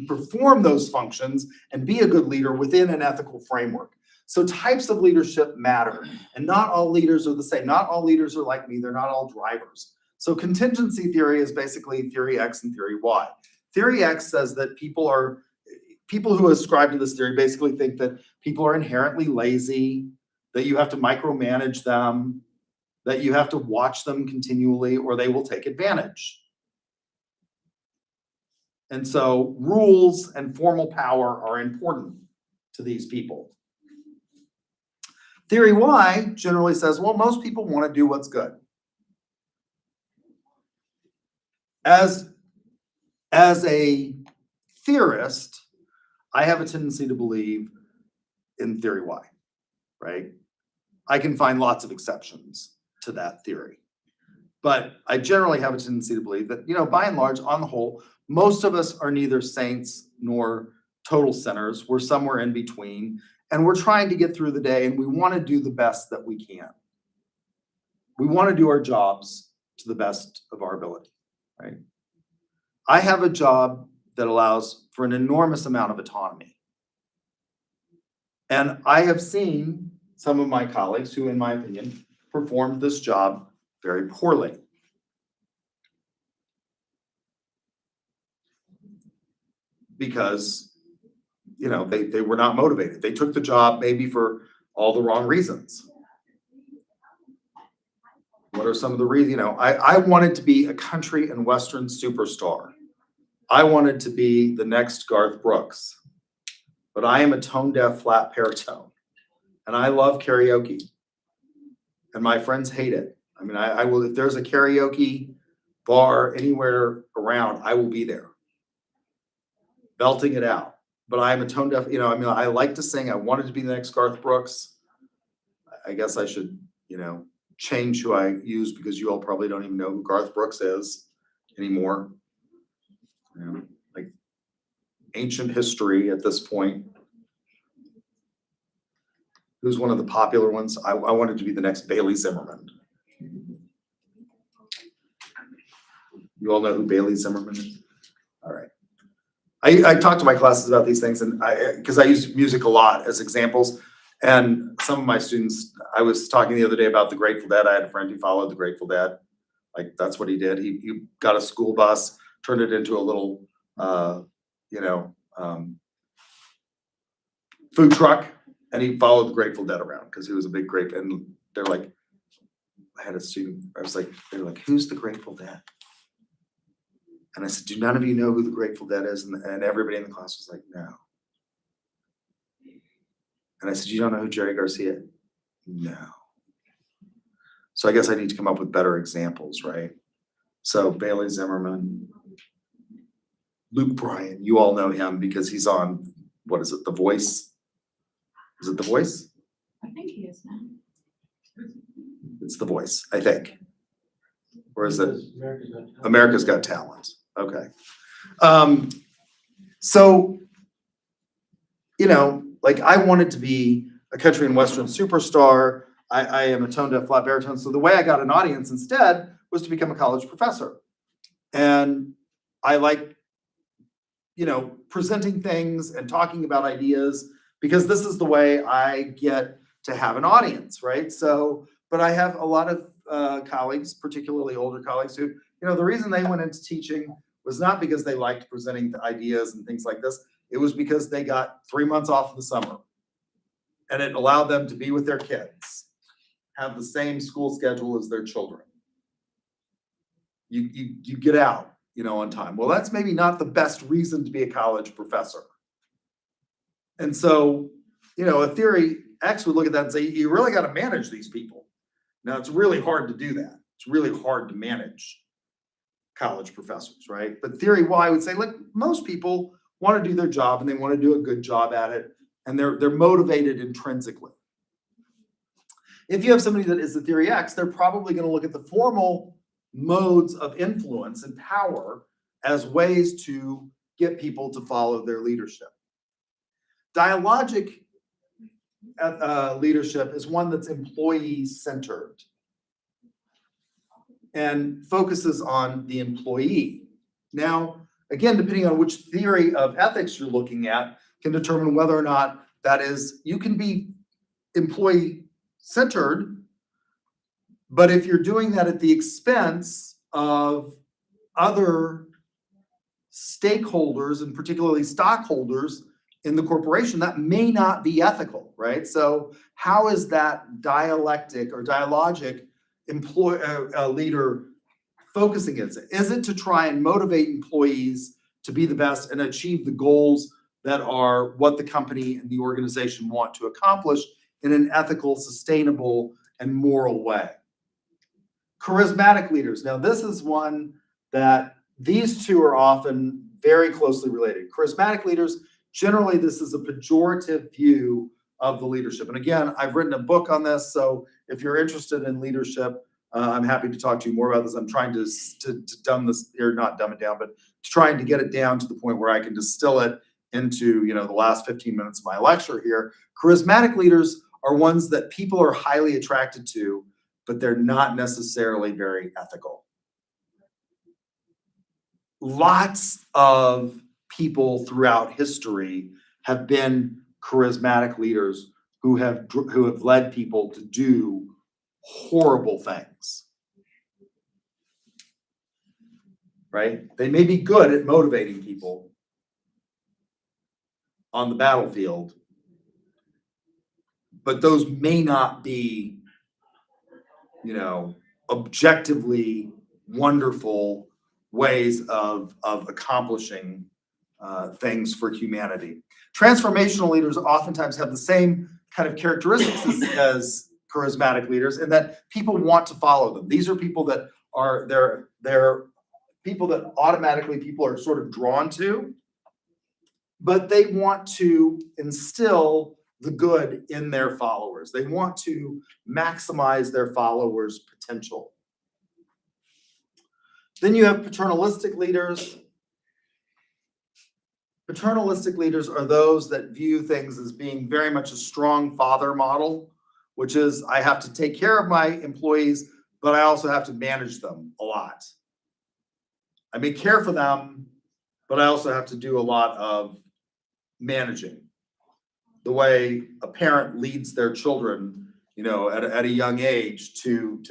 perform those functions and be a good leader within an ethical framework. So types of leadership matter, and not all leaders are the same. Not all leaders are like me. They're not all drivers. So contingency theory is basically theory X and theory Y. Theory X says that people people who ascribe to this theory basically think that people are inherently lazy, that you have to micromanage them, that you have to watch them continually, or they will take advantage. And so rules and formal power are important to these people. Theory Y generally says, well, most people want to do what's good. As a theorist, I have a tendency to believe in theory Y, right? I can find lots of exceptions to that theory. But I generally have a tendency to believe that, by and large, on the whole, most of us are neither saints nor total sinners. We're somewhere in between, and we're trying to get through the day, and we want to do the best that we can. We want to do our jobs to the best of our ability, right? I have a job that allows for an enormous amount of autonomy. And I have seen some of my colleagues who, in my opinion, performed this job very poorly. Because, they were not motivated. They took the job maybe for all the wrong reasons. What are some of the reasons? I wanted to be a country and Western superstar. I wanted to be the next Garth Brooks. But I am a tone-deaf flat baritone. And I love karaoke. And my friends hate it. I mean, I will, if there's a karaoke bar anywhere around, I will be there, belting it out. But I am a tone deaf, I like to sing. I wanted to be the next Garth Brooks. I guess I should, change who I use, because you all probably don't even know who Garth Brooks is anymore. Like ancient history at this point. Who's one of the popular ones? I wanted to be the next Bailey Zimmerman. You all know who Bailey Zimmerman is? All right. I talk to my classes about these things, and because I use music a lot as examples, and some of my students, I was talking the other day about the Grateful Dead. I had a friend who followed the Grateful Dead. Like, that's what he did. He got a school bus, turned it into a little, food truck, and he followed the Grateful Dead around because he was a big Grateful. And they're like, I had a student, they're like, who's the Grateful Dead? And I said, do none of you know who the Grateful Dead is? And everybody in the class was like, no. And I said, you don't know who Jerry Garcia is? No. So I guess I need to come up with better examples, right? So Bailey Zimmerman, Luke Bryan, you all know him because he's on, what is it, The Voice? Is it The Voice? I think he is now. It's The Voice, I think. Or is it America's Got Talent. America's Got Talent? Okay. So, I wanted to be a country and Western superstar. I am a tone-deaf flat baritone. So the way I got an audience instead was to become a college professor. And I like, presenting things and talking about ideas, because this is the way I get to have an audience, right? So, but I have a lot of colleagues, particularly older colleagues, who, the reason they went into teaching was not because they liked presenting the ideas and things like this. It was because they got 3 months off of the summer, and it allowed them to be with their kids, have the same school schedule as their children. You get out, on time. Well, that's maybe not the best reason to be a college professor. And so, a theory X would look at that and say, you really got to manage these people. Now, it's really hard to do that. It's really hard to manage college professors, right? But theory Y would say, look, most people want to do their job, and they want to do a good job at it, and they're motivated intrinsically. If you have somebody that is the theory X, they're probably going to look at the formal modes of influence and power as ways to get people to follow their leadership. Dialogic leadership is one that's employee-centered and focuses on the employee. Now, again, depending on which theory of ethics you're looking at, can determine whether or not that is, you can be employee-centered, but if you're doing that at the expense of other stakeholders, and particularly stockholders in the corporation, that may not be ethical, right? So how is that dialectic or dialogic leader focusing it? Is it to try and motivate employees to be the best and achieve the goals that are what the company and the organization want to accomplish in an ethical, sustainable, and moral way? Charismatic leaders. Now, this is one that these two are often very closely related. Charismatic leaders, generally, this is a pejorative view of the leadership. And again, I've written a book on this, so if you're interested in leadership, I'm happy to talk to you more about this. I'm trying to dumb this, or not dumb it down, but trying to get it down to the point where I can distill it into, the last 15 minutes of my lecture here. Charismatic leaders are ones that people are highly attracted to, but they're not necessarily very ethical. Lots of people throughout history have been charismatic leaders who have led people to do horrible things. Right? They may be good at motivating people on the battlefield, but those may not be, objectively wonderful ways of accomplishing things for humanity. Transformational leaders oftentimes have the same kind of characteristics as charismatic leaders, in that people want to follow them. These are people that are they're people that automatically people are sort of drawn to, but they want to instill the good in their followers. They want to maximize their followers' potential. Then you have paternalistic leaders. Paternalistic leaders are those that view things as being very much a strong father model, which is, I have to take care of my employees, but I also have to manage them a lot. I may care for them, but I also have to do a lot of managing. The way a parent leads their children, at a young age to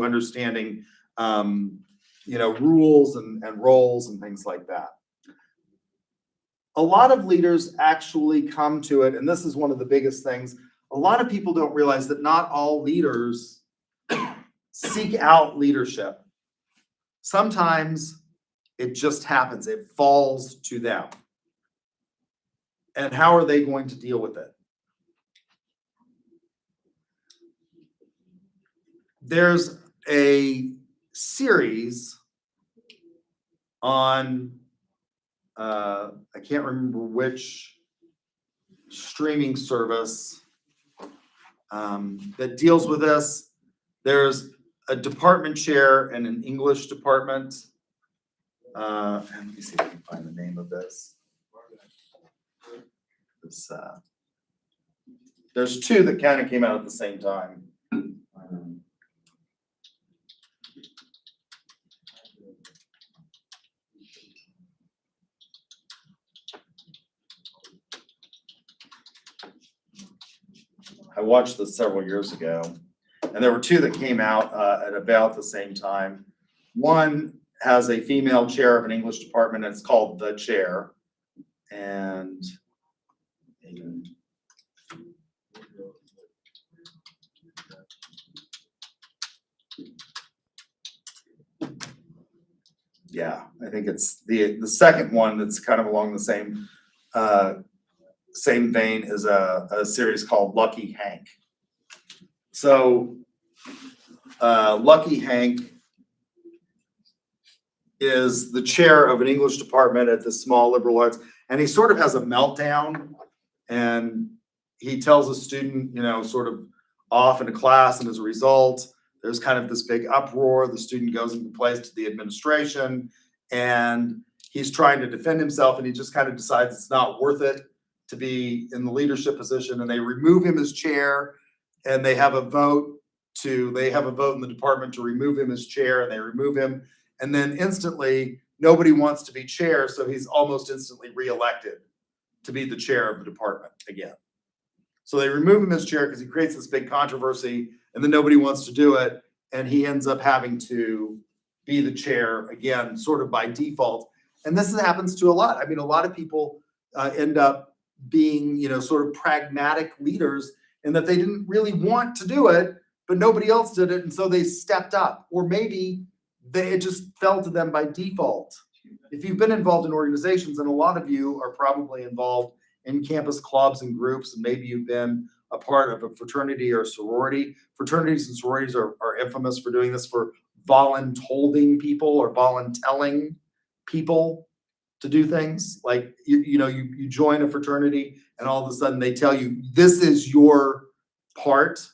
understanding, rules and roles and things like that. A lot of leaders actually come to it, and this is one of the biggest things. A lot of people don't realize that not all leaders seek out leadership. Sometimes it just happens. It falls to them. And how are they going to deal with it? There's a series on, I can't remember which streaming service that deals with this. There's a department chair in an English department. And let me see if I can find the name of this. There's two that kind of came out at the same time. I watched this several years ago, and there were two that came out at about the same time. One has a female chair of an English department, and it's called The Chair. And yeah, I think it's the second one that's kind of along the same vein is a series called Lucky Hank. So Lucky Hank is the chair of an English department at the small liberal arts, and he sort of has a meltdown, and he tells a student, sort of off in a class, and as a result, there's kind of this big uproar. The student goes and complains to the administration, and he's trying to defend himself, and he just kind of decides it's not worth it to be in the leadership position, and they remove him as chair, and they have a vote in the department to remove him as chair, and they remove him, and then instantly nobody wants to be chair, so he's almost instantly reelected to be the chair of the department again. So they remove him as chair because he creates this big controversy, and then nobody wants to do it, and he ends up having to be the chair again, sort of by default. And this happens to a lot. I mean, a lot of people end up being, sort of pragmatic leaders in that they didn't really want to do it, but nobody else did it, and so they stepped up. Or maybe it just fell to them by default. If you've been involved in organizations, and a lot of you are probably involved in campus clubs and groups, and maybe you've been a part of a fraternity or sorority. Fraternities and sororities are infamous for doing this, for voluntolding people or voluntelling people to do things. Like, you join a fraternity and all of a sudden they tell you, this is your part,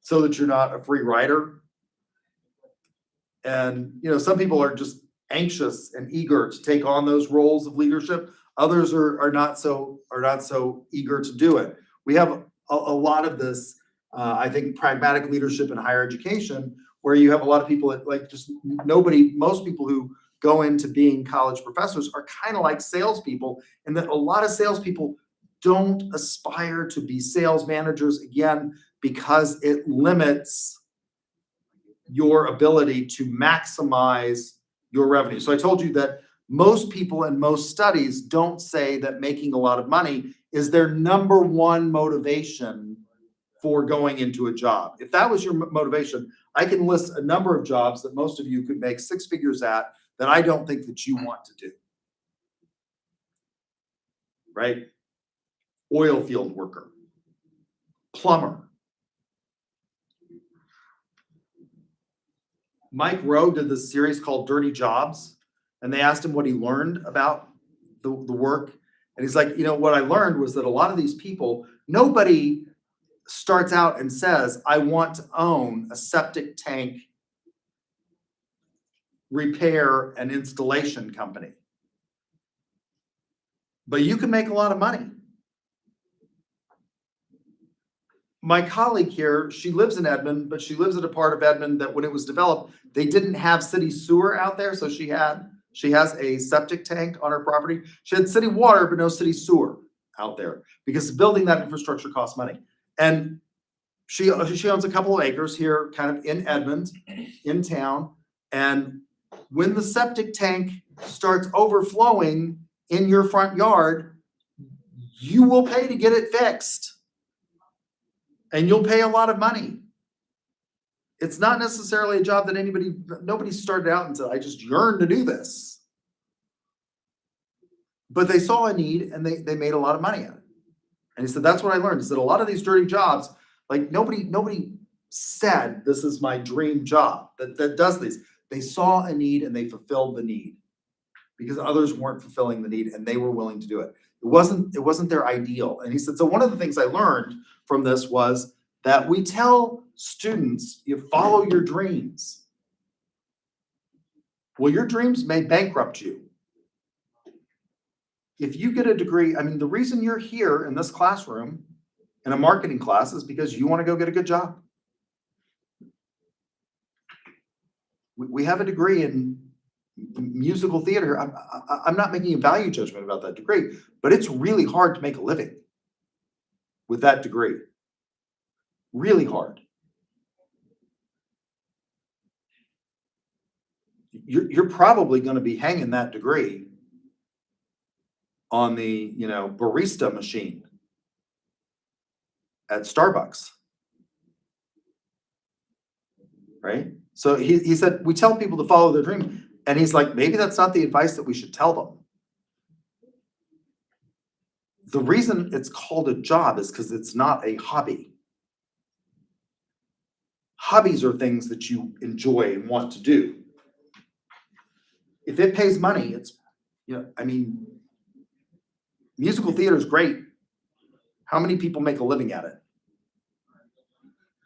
so that you're not a free rider. And, some people are just anxious and eager to take on those roles of leadership. Others are not so eager to do it. We have a lot of this, I think, pragmatic leadership in higher education, where you have a lot of people that most people who go into being college professors are kind of like salespeople, and that a lot of salespeople don't aspire to be sales managers, again, because it limits your ability to maximize your revenue. So I told you that most people in most studies don't say that making a lot of money is their number one motivation for going into a job. If that was your motivation, I can list a number of jobs that most of you could make six figures at that I don't think that you want to do. Right? Oil field worker, plumber. Mike Rowe did this series called Dirty Jobs, and they asked him what he learned about the work. And he's like, what I learned was that a lot of these people, nobody starts out and says, I want to own a septic tank repair and installation company. But you can make a lot of money. My colleague here, she lives in Edmond, but she lives in a part of Edmond that when it was developed, they didn't have city sewer out there. So she has a septic tank on her property. She had city water, but no city sewer out there, because building that infrastructure costs money. And she owns a couple of acres here, kind of in Edmond, in town. And when the septic tank starts overflowing in your front yard, you will pay to get it fixed. And you'll pay a lot of money. It's not necessarily a job that nobody started out and said, I just yearn to do this. But they saw a need and they made a lot of money at it. And he said, that's what I learned. He said, a lot of these dirty jobs, like nobody said, this is my dream job that does this. They saw a need and they fulfilled the need because others weren't fulfilling the need and they were willing to do it. It wasn't their ideal. And he said, so one of the things I learned from this was that we tell students, you follow your dreams. Well, your dreams may bankrupt you. If you get a degree, the reason you're here in this classroom in a marketing class is because you want to go get a good job. We have a degree in musical theater. I'm not making a value judgment about that degree, but it's really hard to make a living with that degree. Really hard. You're probably going to be hanging that degree on the, barista machine at Starbucks. Right? So he said, we tell people to follow their dream. And he's like, maybe that's not the advice that we should tell them. The reason it's called a job is because it's not a hobby. Hobbies are things that you enjoy and want to do. If it pays money, it's, musical theater is great. How many people make a living at it?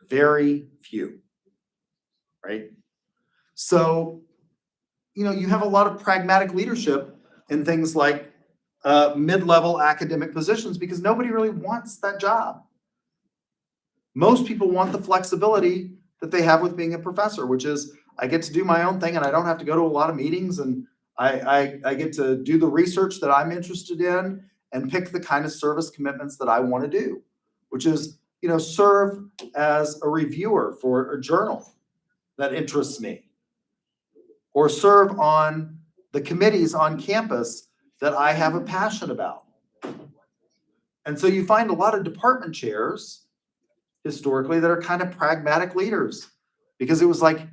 Very few, right? So, you have a lot of pragmatic leadership in things like mid-level academic positions because nobody really wants that job. Most people want the flexibility that they have with being a professor, which is I get to do my own thing and I don't have to go to a lot of meetings, and I get to do the research that I'm interested in and pick the kind of service commitments that I want to do, which is, serve as a reviewer for a journal that interests me, or serve on the committees on campus that I have a passion about. And so you find a lot of department chairs historically that are kind of pragmatic leaders. Because it was like,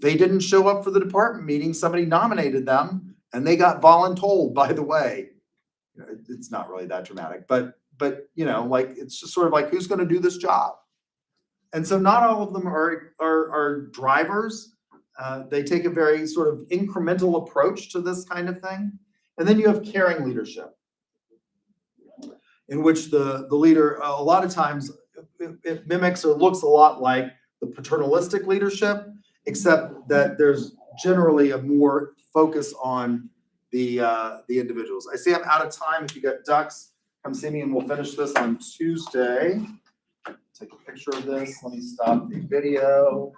they didn't show up for the department meeting, somebody nominated them, and they got voluntold, by the way. You know, it's not really that dramatic, but you know, like, it's just sort of like, who's gonna do this job? And so not all of them are drivers. They take a very sort of incremental approach to this kind of thing. And then you have caring leadership, in which the leader, a lot of times, it mimics or looks a lot like the paternalistic leadership, except that there's generally a more focus on the individuals. I see I'm out of time. If you got ducks, come see me and we'll finish this on Tuesday. Take a picture of this. Let me stop the video.